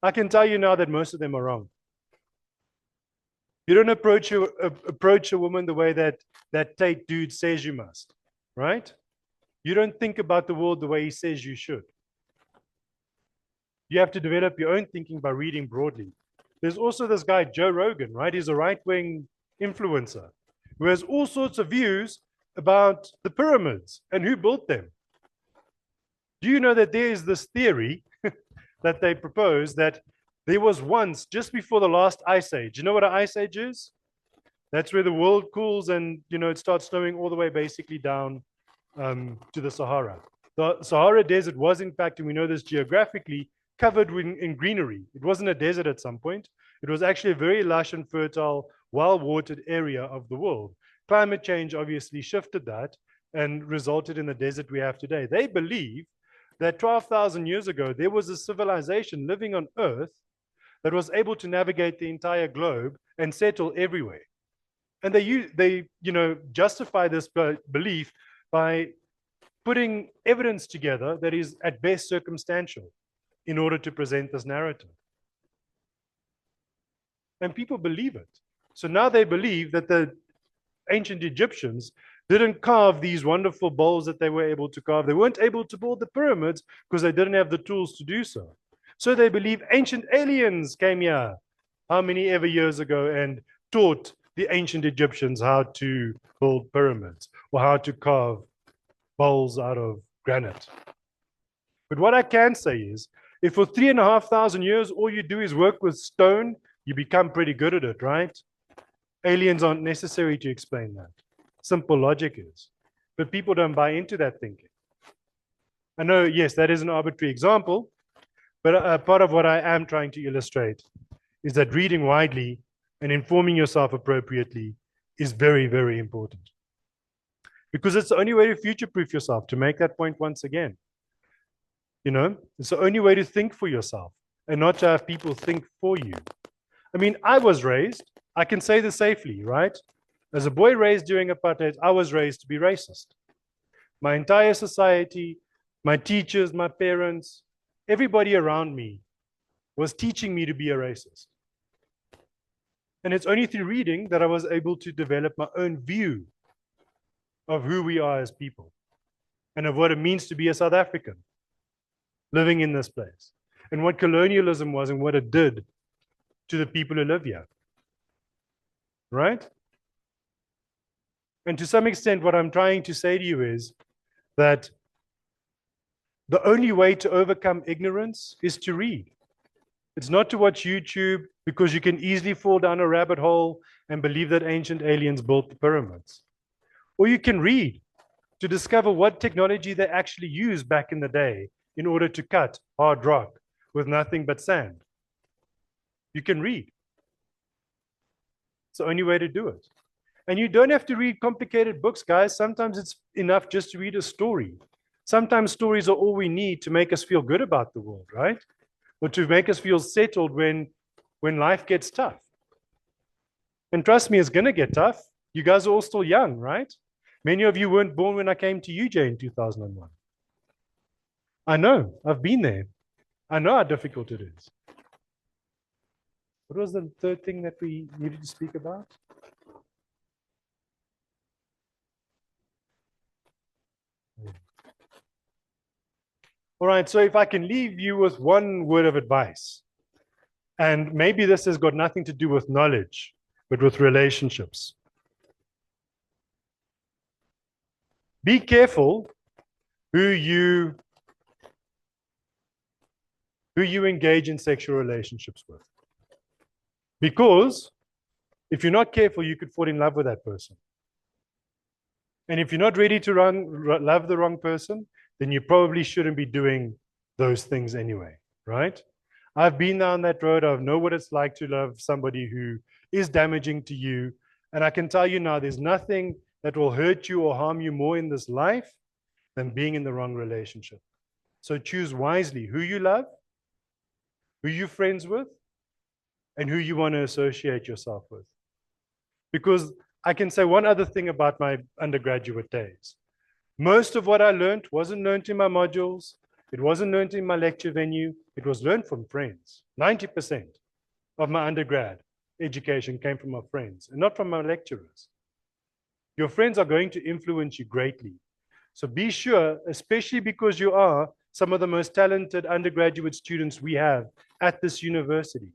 I can tell you now that most of them are wrong. You don't approach a woman the way that Tate dude says you must, right? You don't think about the world the way he says you should. You have to develop your own thinking by reading broadly. There's also this guy, Joe Rogan, right? He's a right-wing influencer who has all sorts of views about the pyramids and who built them. Do you know that there is this theory that they propose that there was once, just before the last ice age. You know what an ice age is? That's where the world cools and, it starts snowing all the way basically down to the Sahara. The Sahara Desert was, in fact, and we know this geographically, covered in greenery. It wasn't a desert at some point. It was actually a very lush and fertile, well-watered area of the world. Climate change obviously shifted that and resulted in the desert we have today. They believe that 12,000 years ago, there was a civilization living on Earth that was able to navigate the entire globe and settle everywhere. And they justify this belief by putting evidence together that is at best circumstantial in order to present this narrative. And people believe it. So now they believe that the ancient Egyptians didn't carve these wonderful bowls that they were able to carve. They weren't able to build the pyramids because they didn't have the tools to do so. So they believe ancient aliens came here how many ever years ago and taught the ancient Egyptians how to build pyramids or how to carve bowls out of granite. But what I can say is, if for 3,500 years all you do is work with stone, you become pretty good at it, right? Aliens aren't necessary to explain that. Simple logic is. But people don't buy into that thinking. I know, yes, that is an arbitrary example, but part of what I am trying to illustrate is that reading widely and informing yourself appropriately is very, very important. Because it's the only way to future-proof yourself, to make that point once again. It's the only way to think for yourself and not to have people think for you. I mean, I was raised, I can say this safely, right? As a boy raised during apartheid, I was raised to be racist. My entire society, my teachers, my parents, everybody around me was teaching me to be a racist. And it's only through reading that I was able to develop my own view of who we are as people and of what it means to be a South African living in this place and what colonialism was and what it did to the people who live here. Right? And to some extent, what I'm trying to say to you is that The only way to overcome ignorance is to read. It's not to watch YouTube, because you can easily fall down a rabbit hole and believe that ancient aliens built the pyramids. Or you can read to discover what technology they actually used back in the day in order to cut hard rock with nothing but sand. You can read. It's the only way to do it. And you don't have to read complicated books, guys. Sometimes it's enough just to read a story. Sometimes stories are all we need to make us feel good about the world, right? Or to make us feel settled when life gets tough. And trust me, it's going to get tough. You guys are all still young, right? Many of you weren't born when I came to UJ in 2001. I know, I've been there. I know how difficult it is. What was the third thing that we needed to speak about? All right, so if I can leave you with one word of advice, and maybe this has got nothing to do with knowledge, but with relationships. Be careful who you engage in sexual relationships with. Because if you're not careful, you could fall in love with that person. And if you're not ready to love the wrong person, then you probably shouldn't be doing those things anyway, right? I've been down that road. I know what it's like to love somebody who is damaging to you. And I can tell you now, there's nothing that will hurt you or harm you more in this life than being in the wrong relationship. So choose wisely who you love, who you're friends with, and who you want to associate yourself with. Because I can say one other thing about my undergraduate days. Most of what I learned wasn't learned in my modules. It wasn't learned in my lecture venue. It was learned from friends. 90% of my undergrad education came from my friends and not from my lecturers. Your friends are going to influence you greatly. So be sure, especially because you are some of the most talented undergraduate students we have at this university,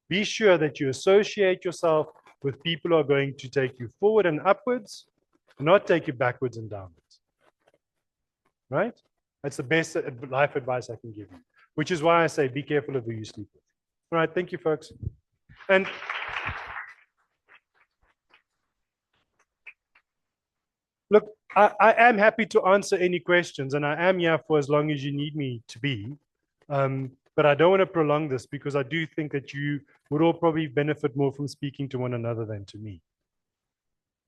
be sure that you associate yourself with people who are going to take you forward and upwards, not take you backwards and downwards. Right? That's the best life advice I can give you, which is why I say be careful of who you sleep with. All right, thank you, folks. And look, I am happy to answer any questions, and I am here for as long as you need me to be. But I don't want to prolong this because I do think that you would all probably benefit more from speaking to one another than to me.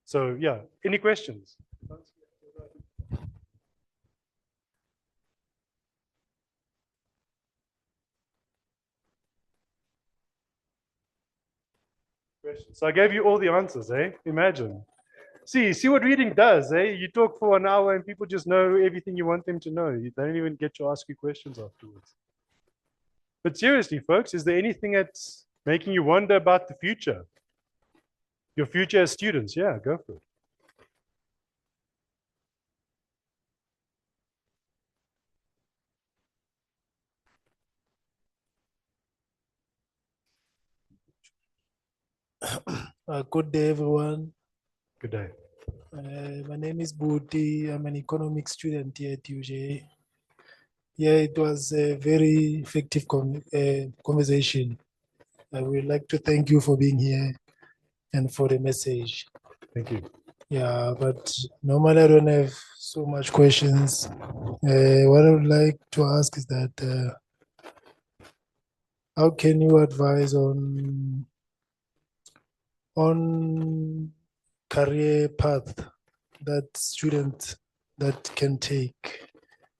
So yeah, any questions? So I gave you all the answers, eh? Imagine. See what reading does, eh? You talk for an hour and people just know everything you want them to know. They don't even get to ask you questions afterwards. But seriously, folks, is there anything that's making you wonder about the future? Your future as students? Yeah, go for it. Good day, everyone. Good day. My name is Booty. I'm an economics student here at UJ. Yeah, it was a very effective conversation. I would like to thank you for being here and for the message. Thank you. Yeah, but normally I don't have so much questions. What I would like to ask is that how can you advise on career path that students that can take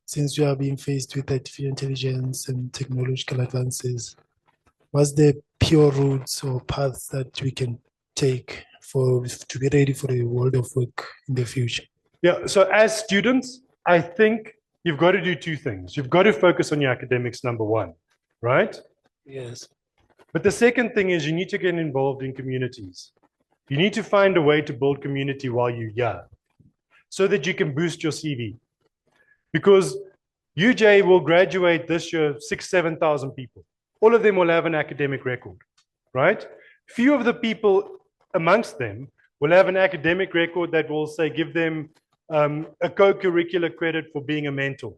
since we are being faced with artificial intelligence and technological advances? What's the pure routes or paths that we can take to be ready for the world of work in the future? Yeah, so as students, I think you've got to do two things. You've got to focus on your academics, number one, right? Yes. But the second thing is you need to get involved in communities. You need to find a way to build community while you're here so that you can boost your CV. Because UJ will graduate this year 7,000 people. All of them will have an academic record, right? Few of the people amongst them will have an academic record that will say give them a co-curricular credit for being a mentor,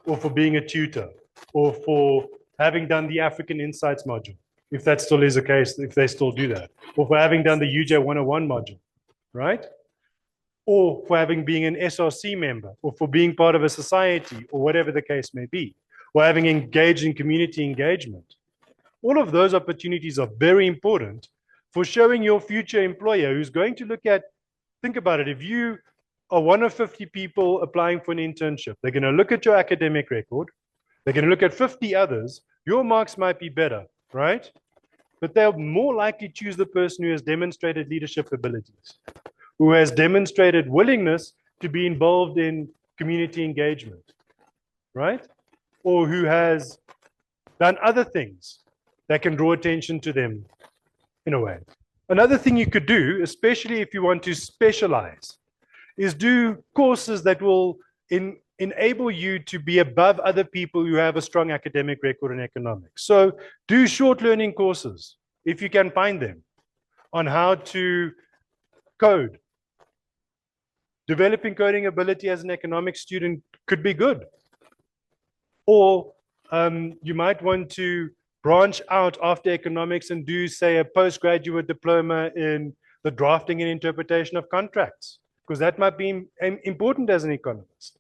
or for being a tutor, or for having done the African Insights module, if that still is the case, if they still do that, or for having done the UJ 101 module, right? Or for having been an SRC member, or for being part of a society, or whatever the case may be, or having engaged in community engagement. All of those opportunities are very important for showing your future employer who's going to look at, think about it, if you are one of 50 people applying for an internship, they're going to look at your academic record, they're going to look at 50 others, your marks might be better, right? But they'll more likely choose the person who has demonstrated leadership abilities, who has demonstrated willingness to be involved in community engagement, right? Or who has done other things that can draw attention to them in a way. Another thing you could do, especially if you want to specialize, is do courses that will enable you to be above other people who have a strong academic record in economics. So do short learning courses, if you can find them, on how to code. Developing coding ability as an economics student could be good. Or you might want to branch out after economics and do, say, a postgraduate diploma in the drafting and interpretation of contracts, because that might be important as an economist.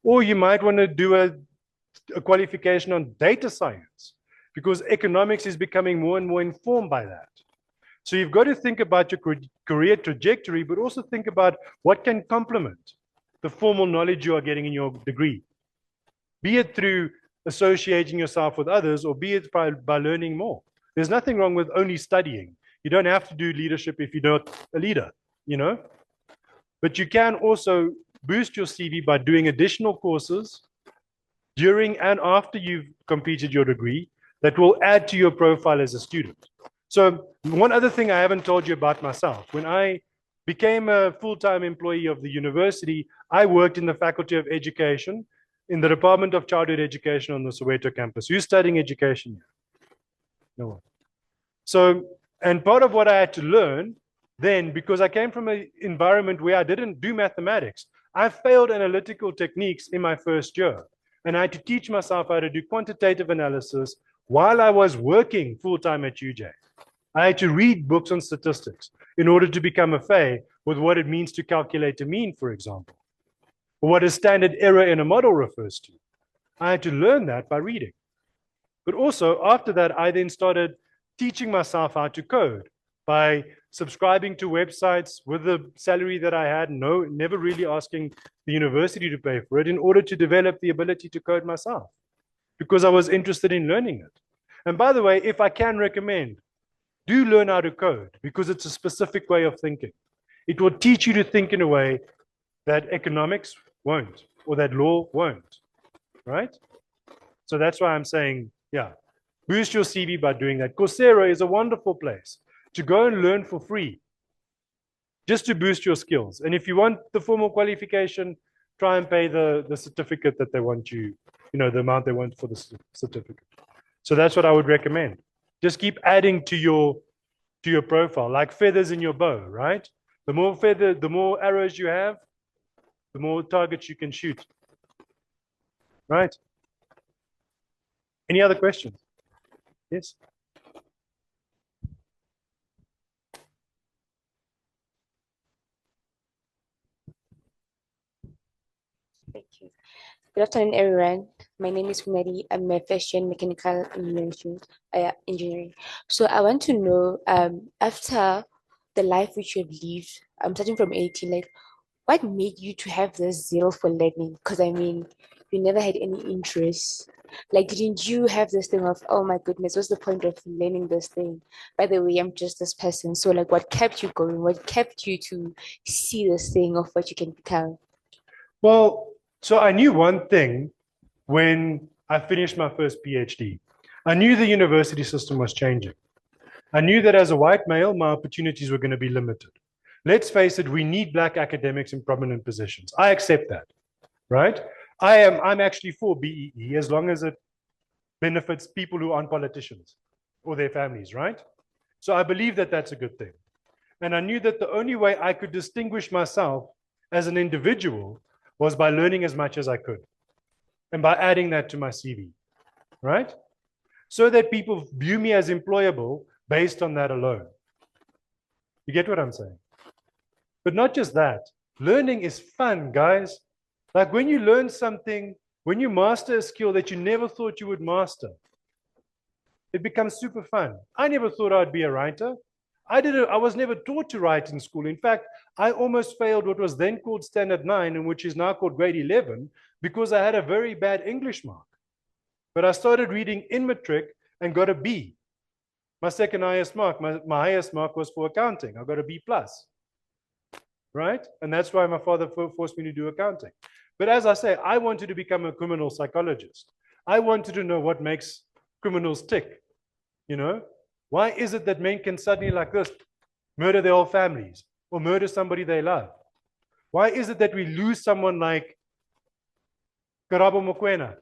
Or you might want to do a qualification on data science, because economics is becoming more and more informed by that. So you've got to think about your career trajectory, but also think about what can complement the formal knowledge you are getting in your degree, be it through associating yourself with others, or be it by learning more. There's nothing wrong with only studying. You don't have to do leadership if you're not a leader, you know? But you can also boost your CV by doing additional courses during and after you've completed your degree that will add to your profile as a student. So one other thing I haven't told you about myself, when I became a full-time employee of the university, I worked in the Faculty of Education in the Department of Childhood Education on the Soweto campus. Who's studying education here? No one. So, and part of what I had to learn then, because I came from an environment where I didn't do mathematics, I failed analytical techniques in my first year. And I had to teach myself how to do quantitative analysis while I was working full-time at UJ. I had to read books on statistics in order to become a FA with what it means to calculate a mean, for example, or what a standard error in a model refers to. I had to learn that by reading. But also, after that, I then started teaching myself how to code by subscribing to websites with the salary that I had, never really asking the university to pay for it, in order to develop the ability to code myself, because I was interested in learning it. And by the way, if I can recommend, do learn how to code, because it's a specific way of thinking. It will teach you to think in a way that economics won't, or that law won't, right? So that's why I'm saying, yeah, boost your CV by doing that. Coursera is a wonderful place to go and learn for free, just to boost your skills. And if you want the formal qualification, try and pay the certificate that they want you, the amount they want for the certificate. So that's what I would recommend. Just keep adding to your profile, like feathers in your bow, right? The more arrows you have, the more targets you can shoot, right? Any other questions? Yes? Thank you. Good afternoon, everyone. My name is Funari. I'm a first year in mechanical engineering. So I want to know, after the life which you've lived, I'm starting from 18, like, what made you to have this zeal for learning? Because I mean, you never had any interest. Like, didn't you have this thing of, oh my goodness, what's the point of learning this thing? By the way, I'm just this person. So like, what kept you going? What kept you to see this thing of what you can become? Well, so I knew one thing when I finished my first PhD. I knew the university system was changing. I knew that as a white male, my opportunities were going to be limited. Let's face it, we need black academics in prominent positions. I accept that, right? I'm actually for BEE as long as it benefits people who aren't politicians or their families, right? So I believe that that's a good thing. And I knew that the only way I could distinguish myself as an individual was by learning as much as I could. and by adding that to my CV, right? So that people view me as employable based on that alone. You get what I'm saying? But not just that. Learning is fun, guys. Like when you learn something, when you master a skill that you never thought you would master, it becomes super fun. I never thought I'd be a writer. I was never taught to write in school. In fact, I almost failed what was then called Standard 9 and which is now called Grade 11 because I had a very bad English mark. But I started reading in matric and got a B. My second highest mark, my highest mark was for accounting. I got a B plus, right? And that's why my father forced me to do accounting. But as I say, I wanted to become a criminal psychologist. I wanted to know what makes criminals tick, you know? Why is it that men can suddenly like this murder their whole families or murder somebody they love? Why is it that we lose someone like Karabo Mokoena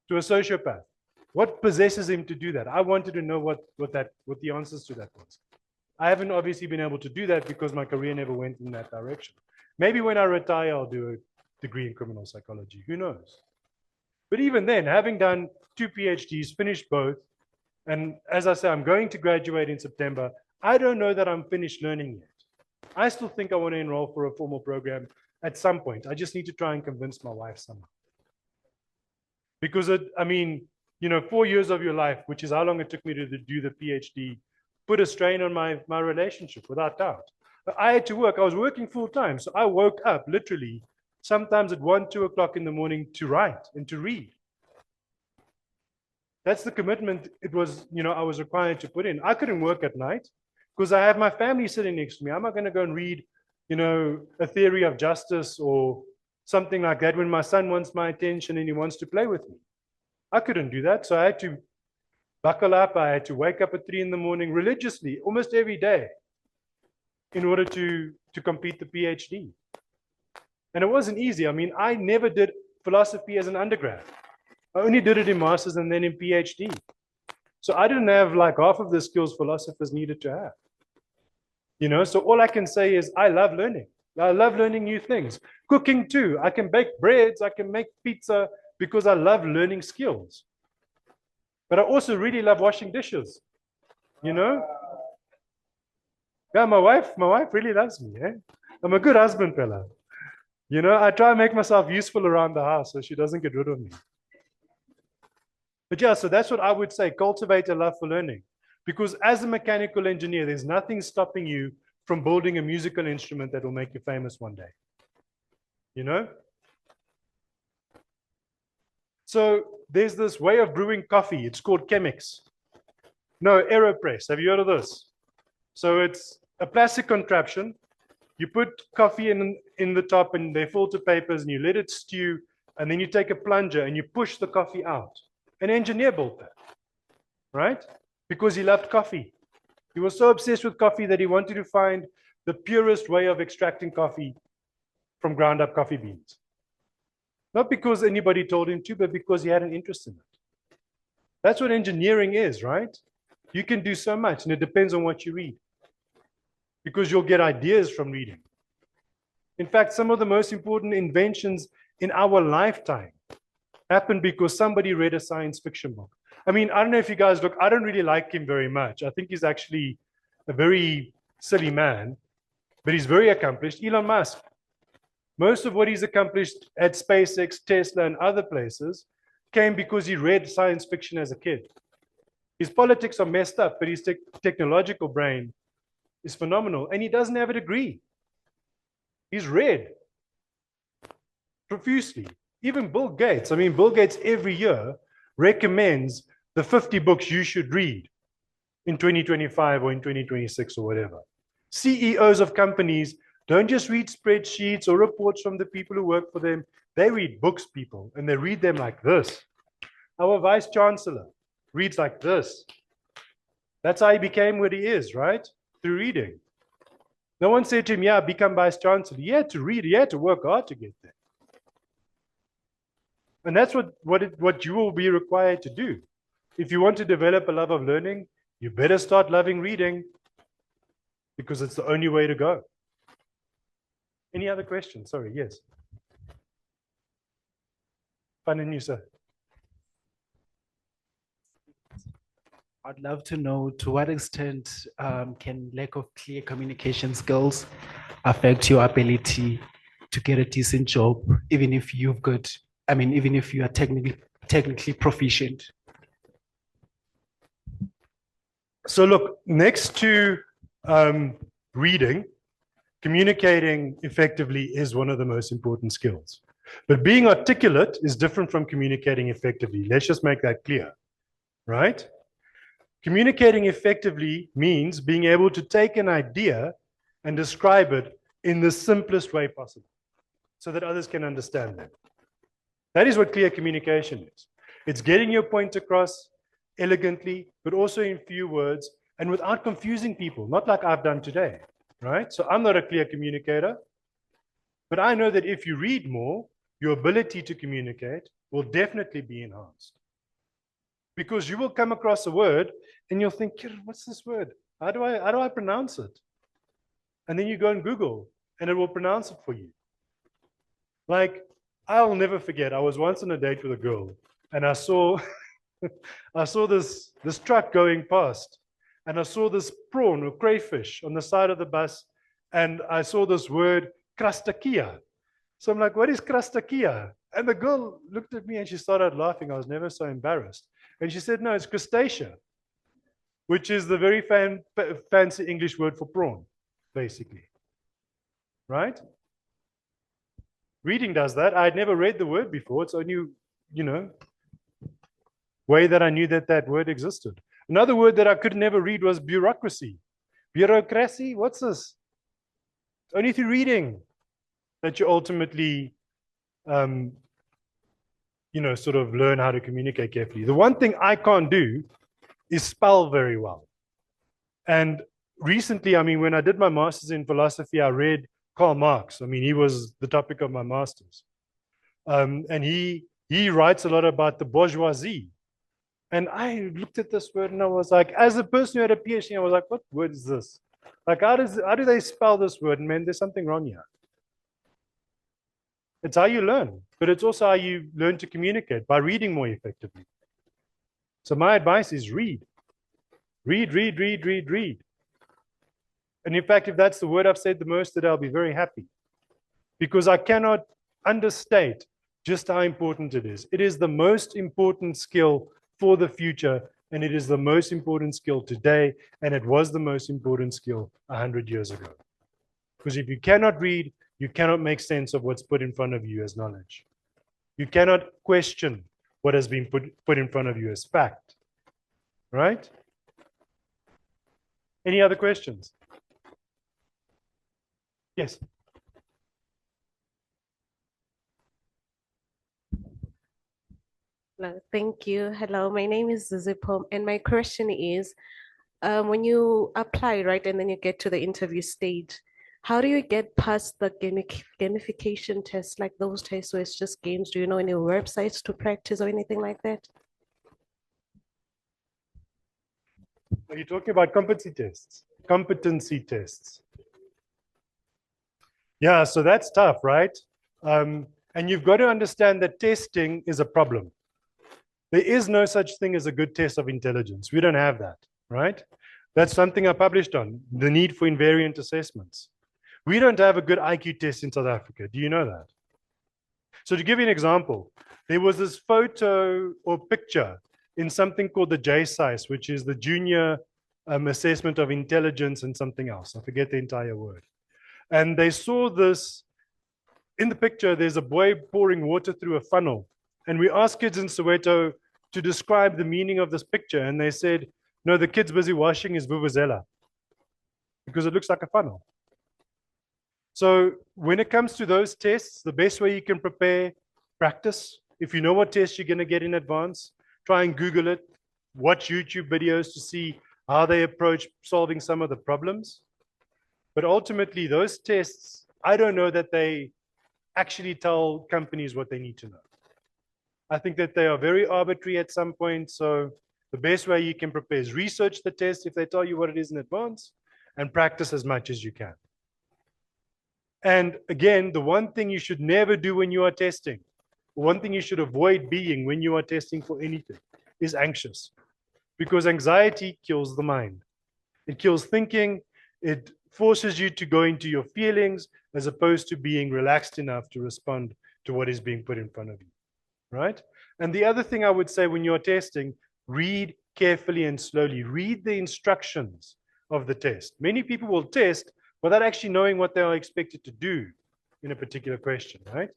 to a sociopath? What possesses him to do that? I wanted to know what the answers to that was. I haven't obviously been able to do that because my career never went in that direction. Maybe when I retire, I'll do a degree in criminal psychology. Who knows? But even then, having done 2 PhDs, finished both, and as I say, I'm going to graduate in September, I don't know that I'm finished learning yet. I still think I want to enroll for a formal program at some point. I just need to try and convince my wife somehow. Because, I mean, you know, 4 years of your life, which is how long it took me to do the PhD, put a strain on my relationship, without doubt. I had to work. I was working full time. So I woke up literally sometimes at 1, 2 o'clock in the morning to write and to read. That's the commitment it was, you know, I was required to put in. I couldn't work at night because I have my family sitting next to me. I'm not going to go and read, you know, a theory of justice or something like that when my son wants my attention and he wants to play with me. I couldn't do that. So I had to buckle up. I had to wake up at 3 in the morning religiously, almost every day, in order to complete the PhD. And it wasn't easy. I mean, I never did philosophy as an undergrad. I only did it in master's and then in PhD. So I didn't have like half of the skills philosophers needed to have. You know, so all I can say is I love learning. I love learning new things. Cooking too. I can bake breads. I can make pizza because I love learning skills. But I also really love washing dishes. You know? Yeah, my wife really loves me. Eh? I'm a good husband, fella. You know, I try and make myself useful around the house so she doesn't get rid of me. But yeah, so that's what I would say. Cultivate a love for learning. Because as a mechanical engineer, there's nothing stopping you from building a musical instrument that will make you famous one day. You know? So there's this way of brewing coffee. It's called Chemex. No, AeroPress. Have you heard of this? So it's a plastic contraption. You put coffee in the top and they filter papers and you let it stew. And then you take a plunger and you push the coffee out. An engineer built that, right? Because he loved coffee. He was so obsessed with coffee that he wanted to find the purest way of extracting coffee from ground up coffee beans. Not because anybody told him to, but because he had an interest in it. That's what engineering is, right? You can do so much, and it depends on what you read. Because you'll get ideas from reading. In fact, some of the most important inventions in our lifetime happened because somebody read a science fiction book. I mean, I don't know if you guys look, I don't really like him very much. I think he's actually a very silly man, but he's very accomplished. Elon Musk. Most of what he's accomplished at SpaceX, Tesla, and other places came because he read science fiction as a kid. His politics are messed up, but his technological brain is phenomenal, and he doesn't have a degree. He's read profusely. Even Bill Gates, I mean, Bill Gates every year recommends the 50 books you should read in 2025 or in 2026 or whatever. CEOs of companies don't just read spreadsheets or reports from the people who work for them. They read books, people, and they read them like this. Our vice chancellor reads like this. That's how he became what he is, right? Through reading. No one said to him, yeah, become vice chancellor. He had to read, he had to work hard to get there. And that's what you will be required to do. If you want to develop a love of learning, you better start loving reading because it's the only way to go. Any other questions? Sorry, yes. Fun and you, sir. I'd love to know to what extent can lack of clear communication skills affect your ability to get a decent job, even if you've got, I mean, even if you are technically proficient? So look, next to reading, communicating effectively is one of the most important skills. But being articulate is different from communicating effectively. Let's just make that clear, right? Communicating effectively means being able to take an idea and describe it in the simplest way possible so that others can understand it. That is what clear communication is. It's getting your point across elegantly, but also in few words and without confusing people, not like I've done today, right? So I'm not a clear communicator, but I know that if you read more, your ability to communicate will definitely be enhanced. Because you will come across a word and you'll think, what's this word? How do I pronounce it? And then you go and Google and it will pronounce it for you. Like, I'll never forget, I was once on a date with a girl and I saw I saw this truck going past and I saw this prawn or crayfish on the side of the bus and I saw this word crustacia. So I'm like, what is crustacia? And the girl looked at me and she started laughing. I was never so embarrassed. And she said, no, it's crustacea, which is the very fancy English word for prawn, basically. Right? Reading does that. I had never read the word before. It's only, way that I knew that that word existed. Another word that I could never read was bureaucracy. Bureaucracy? What's this? It's only through reading that you ultimately, sort of learn how to communicate carefully. The one thing I can't do is spell very well. And recently, when I did my master's in philosophy, I read Karl Marx. He was the topic of my master's. And he writes a lot about the bourgeoisie. And I looked at this word and I was like, as a person who had a PhD, I was like, what word is this? Like, how do they spell this word? And man, there's something wrong here. It's how you learn, but it's also how you learn to communicate by reading more effectively. So my advice is read. Read, read, read, read, read. And in fact, if that's the word I've said the most today, I'll be very happy. Because I cannot understate just how important it is. It is the most important skill for the future, and it is the most important skill today, and it was the most important skill 100 years ago. Because if you cannot read, you cannot make sense of what's put in front of you as knowledge. You cannot question what has been put in front of you as fact. Right? Any other questions? Yes. Hello, thank you. Hello, my name is Zippo, and my question is, when you apply, right, and then you get to the interview stage, how do you get past the gamification tests, like those tests where it's just games? Do you know any websites to practice or anything like that? Are you talking about competency tests? Competency tests. Yeah, so that's tough, right? And you've got to understand that testing is a problem. There is no such thing as a good test of intelligence. We don't have that, right? That's something I published on, the need for invariant assessments. We don't have a good IQ test in South Africa. Do you know that? So to give you an example, there was this photo or picture in something called the JSICE, which is the Junior Assessment of Intelligence and something else. I forget the entire word. And they saw this, in the picture, there's a boy pouring water through a funnel. And we asked kids in Soweto to describe the meaning of this picture. And they said, no, the kid's busy washing his vuvuzela because it looks like a funnel. So when it comes to those tests, the best way you can prepare, practice. If you know what test you're going to get in advance, try and Google it, watch YouTube videos to see how they approach solving some of the problems. But ultimately, those tests, I don't know that they actually tell companies what they need to know. I think that they are very arbitrary at some point. So the best way you can prepare is research the test if they tell you what it is in advance, and practice as much as you can. And again, the one thing you should never do when you are testing one thing you should avoid being when you are testing for anything is anxious, because anxiety kills the mind. It kills thinking. It forces you to go into your feelings as opposed to being relaxed enough to respond to what is being put in front of you, right? And the other thing I would say when you're testing, read carefully and slowly. Read the instructions of the test. Many people will test without actually knowing what they are expected to do in a particular question, right?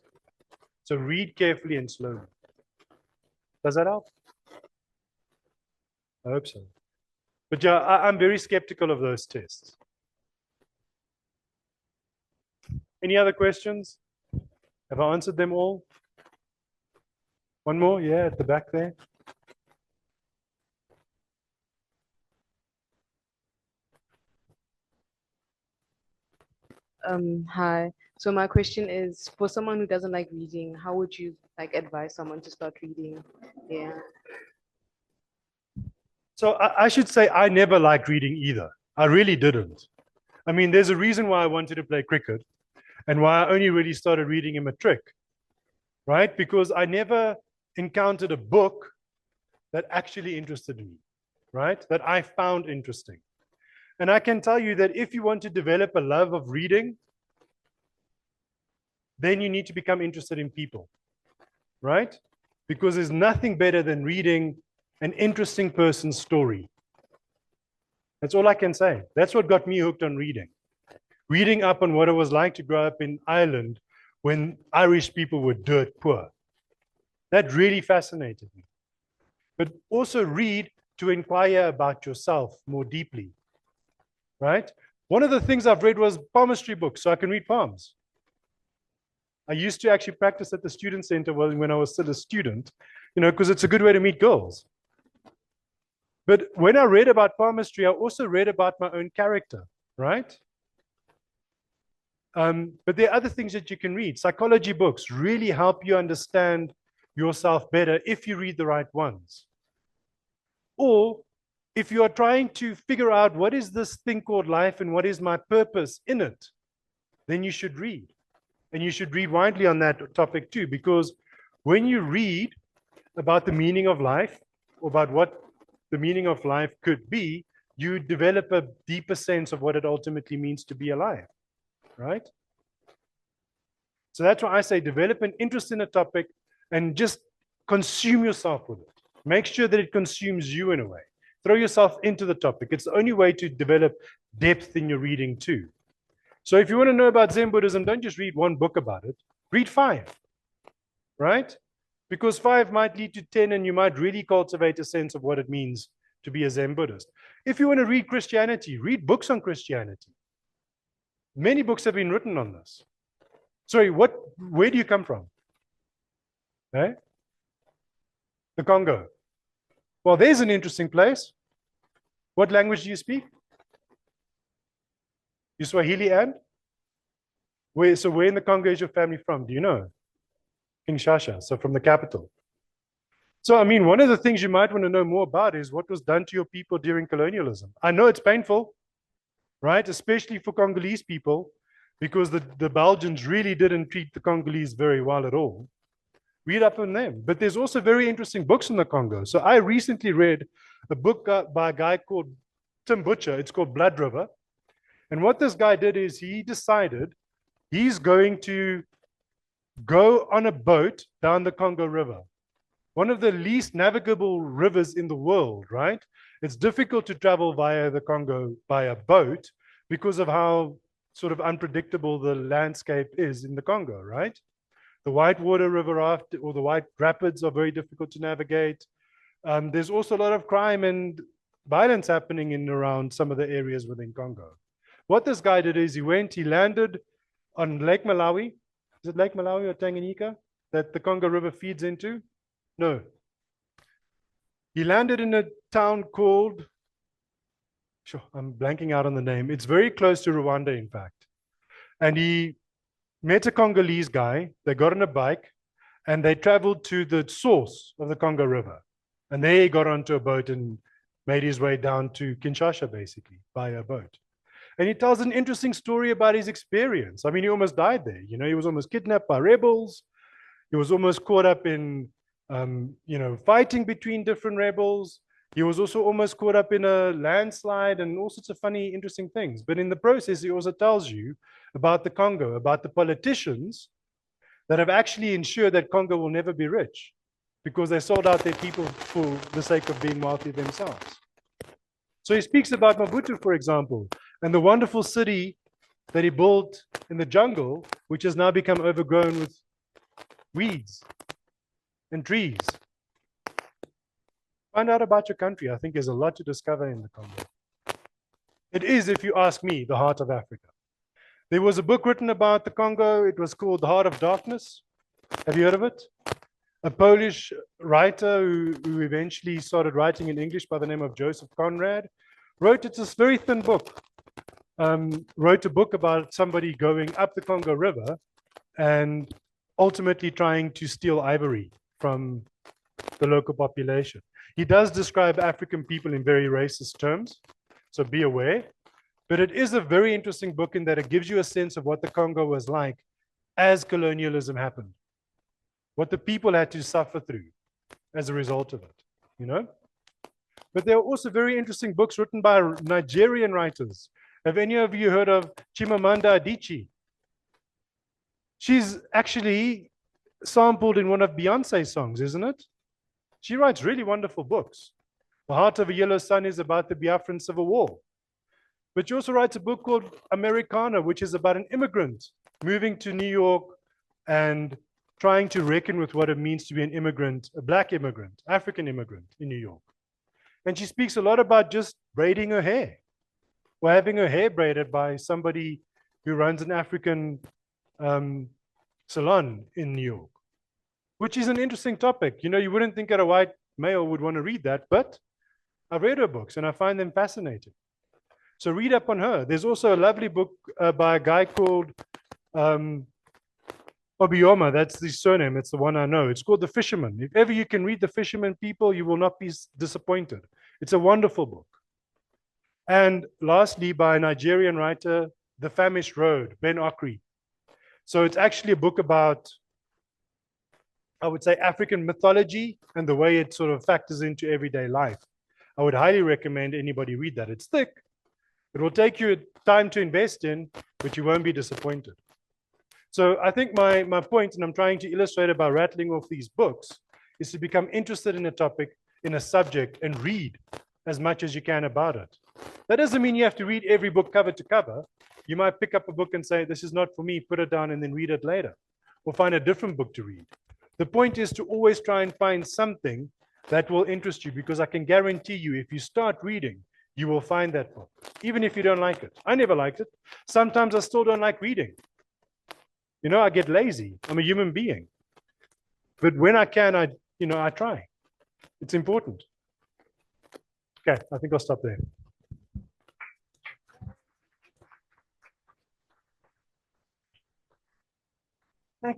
So read carefully and slowly. Does that help? I hope so. But yeah, I'm very skeptical of those tests. Any other questions? Have I answered them all? One more? Yeah, at the back there. Hi. So my question is, for someone who doesn't like reading, how would you like advise someone to start reading? Yeah. So I should say I never liked reading either. I really didn't. I mean, there's a reason why I wanted to play cricket and why I only really started reading in matric, right? Because I never encountered a book that actually interested me, right? That I found interesting. And I can tell you that if you want to develop a love of reading, then you need to become interested in people, right? Because there's nothing better than reading an interesting person's story. That's all I can say. That's what got me hooked on reading. Reading up on what it was like to grow up in Ireland when Irish people were dirt poor. That really fascinated me. But also read to inquire about yourself more deeply, right? One of the things I've read was palmistry books, so I can read palms. I used to actually practice at the student center when I was still a student, because it's a good way to meet girls. But when I read about palmistry, I also read about my own character, right? But there are other things that you can read. Psychology books really help you understand yourself better if you read the right ones. Or if you are trying to figure out what is this thing called life and what is my purpose in it, then you should read. And you should read widely on that topic too, because when you read about the meaning of life, or about what the meaning of life could be, you develop a deeper sense of what it ultimately means to be alive, right? So that's why I say develop an interest in a topic and just consume yourself with it. Make sure that it consumes you in a way. Throw yourself into the topic. It's the only way to develop depth in your reading too. So if you want to know about Zen Buddhism, don't just read one book about it. Read 5, right? Because 5 might lead to 10 and you might really cultivate a sense of what it means to be a Zen Buddhist. If you want to read Christianity, read books on Christianity. Many books have been written on this. Sorry, where do you come from? Eh? The Congo. Well, there's an interesting place. What language do you speak? You Swahili and? So where in the Congo is your family from? Do you know? Kinshasa, so from the capital. So, I mean, one of the things you might want to know more about is what was done to your people during colonialism. I know it's painful, right? Especially for Congolese people, because the Belgians really didn't treat the Congolese very well at all. Read up on them. But there's also very interesting books in the Congo. So I recently read a book by a guy called Tim Butcher. It's called Blood River. And what this guy did is he decided he's going to go on a boat down the Congo River, one of the least navigable rivers in the world, right? It's difficult to travel via the Congo by a boat because of how sort of unpredictable the landscape is in the Congo, right? The Whitewater River Raft or the White Rapids are very difficult to navigate. There's also a lot of crime and violence happening in and around some of the areas within Congo. What this guy did is he landed on Lake Malawi. Is it Lake Malawi or Tanganyika that the Congo River feeds into? No. He landed in a town called, I'm blanking out on the name. It's very close to Rwanda, in fact. And he met a Congolese guy. They got on a bike and they traveled to the source of the Congo River. And there he got onto a boat and made his way down to Kinshasa, basically, by a boat. And he tells an interesting story about his experience. I mean, he almost died there. He was almost kidnapped by rebels. He was almost caught up in, fighting between different rebels. He was also almost caught up in a landslide and all sorts of funny, interesting things. But in the process, he also tells you about the Congo, about the politicians that have actually ensured that Congo will never be rich because they sold out their people for the sake of being wealthy themselves. So he speaks about Mobutu, for example, and the wonderful city that he built in the jungle, which has now become overgrown with weeds and trees. Find out about your country. I think there's a lot to discover in the Congo. It is, if you ask me, the heart of Africa. There was a book written about the Congo. It was called The Heart of Darkness. Have you heard of it? A Polish writer who eventually started writing in English by the name of Joseph Conrad wrote, it's this very thin book, wrote a book about somebody going up the Congo River and ultimately trying to steal ivory from the local population. He does describe African people in very racist terms, so be aware. But it is a very interesting book in that it gives you a sense of what the Congo was like as colonialism happened, what the people had to suffer through as a result of it, But there are also very interesting books written by Nigerian writers. Have any of you heard of Chimamanda Adichie? She's actually sampled in one of Beyonce's songs, isn't it? She writes really wonderful books. The Heart of a Yellow Sun is about the Biafran Civil War. But she also writes a book called Americana, which is about an immigrant moving to New York and trying to reckon with what it means to be an immigrant, a black immigrant, African immigrant in New York. And she speaks a lot about just braiding her hair or having her hair braided by somebody who runs an African salon in New York, which is an interesting topic. You wouldn't think that a white male would want to read that, but I've read her books and I find them fascinating. So read up on her. There's also a lovely book by a guy called Obioma. That's the surname. It's the one I know. It's called The Fisherman. If ever you can read The Fisherman, people, you will not be disappointed. It's a wonderful book. And lastly, by a Nigerian writer, The Famished Road, Ben Okri. So it's actually a book about, I would say, African mythology and the way it sort of factors into everyday life. I would highly recommend anybody read that. It's thick. It will take you time to invest in, but you won't be disappointed. So I think my point, and I'm trying to illustrate it by rattling off these books, is to become interested in a topic, in a subject, and read as much as you can about it. That doesn't mean you have to read every book cover to cover. You might pick up a book and say, this is not for me, put it down and then read it later, or find a different book to read. The point is to always try and find something that will interest you, because I can guarantee you, if you start reading, you will find that book, even if you don't like it. I never liked it. Sometimes I still don't like reading. I get lazy. I'm a human being. But when I can, I try. It's important. Okay, I think I'll stop there.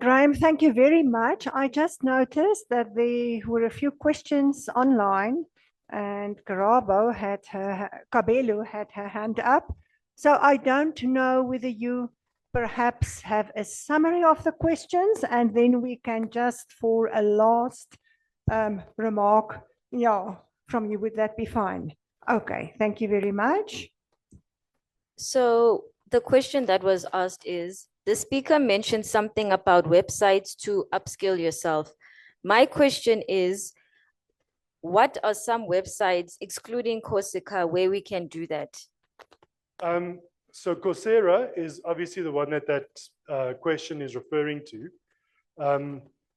Graham, thank you very much. I just noticed that there were a few questions online, and Kabelo had her hand up. So I don't know whether you perhaps have a summary of the questions, and then we can just, for a last remark, from you. Would that be fine? Okay, thank you very much. So the question that was asked is, the speaker mentioned something about websites to upskill yourself. My question is, what are some websites, excluding Coursera, where we can do that? So Coursera is obviously the one that question is referring to.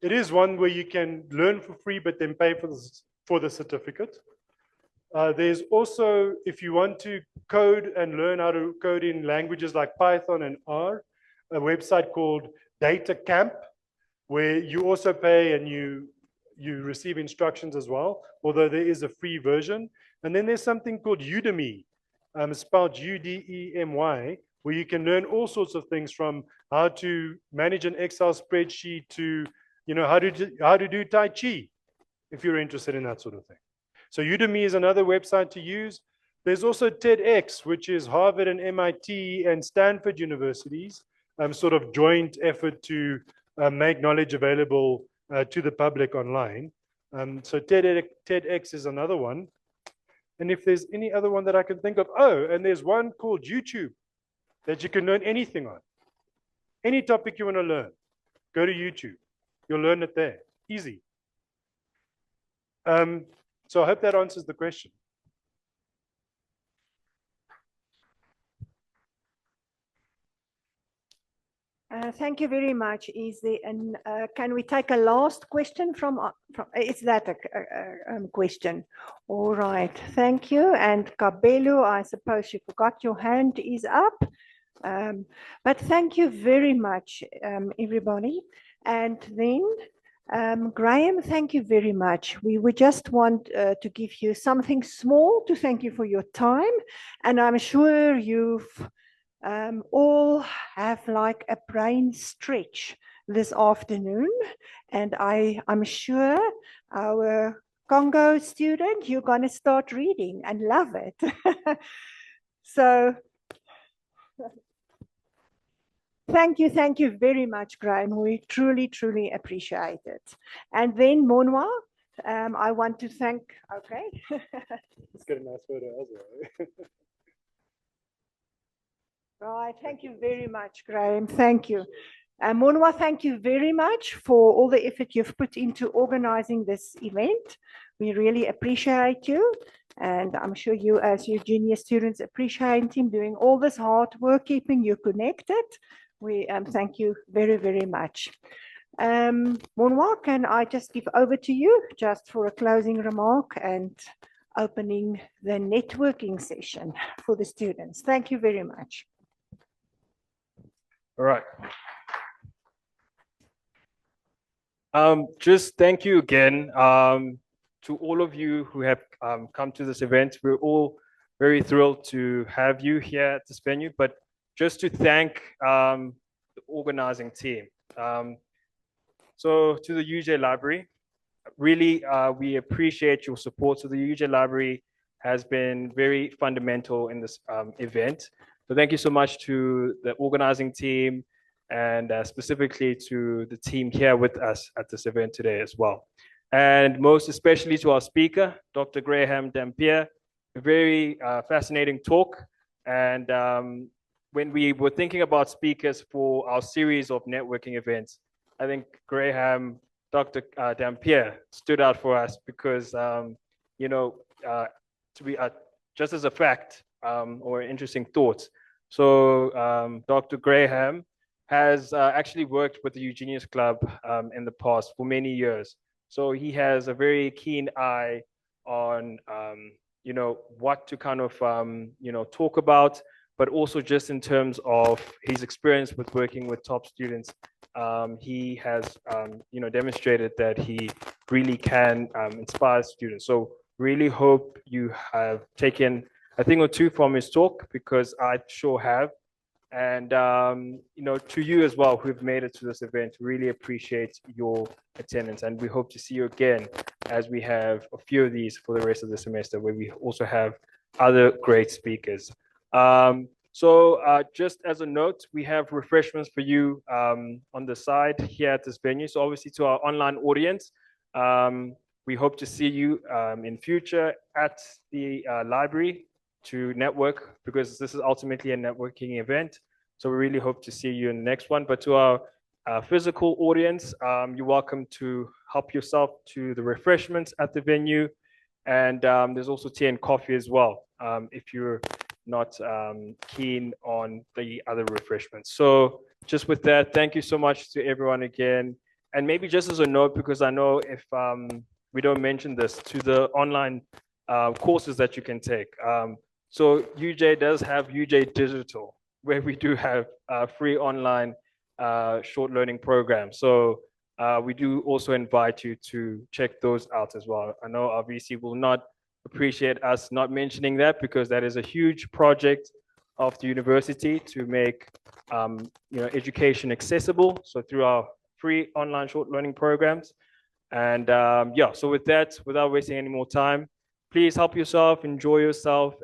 It is one where you can learn for free, but then pay for the certificate. There's also, if you want to code and learn how to code in languages like Python and R, a website called Data Camp, where you also pay and you receive instructions as well, although there is a free version. And then there's something called Udemy, spelled Udemy, where you can learn all sorts of things, from how to manage an Excel spreadsheet to how to do Tai Chi, if you're interested in that sort of thing. So Udemy is another website to use. There's also TEDx, which is Harvard and MIT and Stanford universities, sort of joint effort to make knowledge available to the public online. So TEDx is another one. And if there's any other one that I can think of, oh, and there's one called YouTube that you can learn anything on. Any topic you want to learn, go to YouTube. You'll learn it there. Easy. So I hope that answers the question. Thank you very much. Is there can we take a last question from is that a question? All right, thank you. And Kabelo, I suppose you forgot your hand is up. But thank you very much, everybody. And then, Graham, thank you very much. We would just want to give you something small to thank you for your time. And I'm sure you've all have like a brain stretch this afternoon, and I'm sure our Congo student, you're going to start reading and love it. So thank you very much, Graham. We truly appreciate it. And then Monwa, I want to thank, okay. Let's get a nice photo as well. Right, thank you very much, Graham. Thank you. Monwa, thank you very much for all the effort you've put into organizing this event. We really appreciate you. And I'm sure you as UJenius students appreciate him doing all this hard work, keeping you connected. We thank you very much. Monwa, can I just give over to you just for a closing remark and opening the networking session for the students. Thank you very much. All right. Just thank you again to all of you who have come to this event. We're all very thrilled to have you here at this venue, but just to thank the organizing team. So to the UJ Library, really, we appreciate your support. So the UJ Library has been very fundamental in this event. So thank you so much to the organizing team and specifically to the team here with us at this event today as well. And most especially to our speaker, Dr. Graham Dampier, a very fascinating talk. And when we were thinking about speakers for our series of networking events, I think Graham, Dr. Dampier stood out for us because, you know, to be just as a fact or interesting thoughts. So Dr. Graham has actually worked with the UJenius Club in the past for many years. So he has a very keen eye on, you know, what to kind of, you know, talk about, but also just in terms of his experience with working with top students. He has, you know, demonstrated that he really can inspire students. So really hope you have taken a thing or two from his talk, because I sure have. And, you know, to you as well, who've made it to this event, really appreciate your attendance. And we hope to see you again as we have a few of these for the rest of the semester, where we also have other great speakers. So just as a note, we have refreshments for you on the side here at this venue. So obviously to our online audience, we hope to see you in future at the library to network, because this is ultimately a networking event. So we really hope to see you in the next one. But to our physical audience, you're welcome to help yourself to the refreshments at the venue. And there's also tea and coffee as well, if you're not keen on the other refreshments. So just with that, thank you so much to everyone again. And maybe just as a note, because I know if we don't mention this, to the online courses that you can take. So UJ does have UJ Digital, where we do have free online short learning programs. So we do also invite you to check those out as well. I know our VC will not appreciate us not mentioning that, because that is a huge project of the university to make you know, education accessible. So through our free online short learning programs. And yeah, so with that, without wasting any more time, please help yourself, enjoy yourself.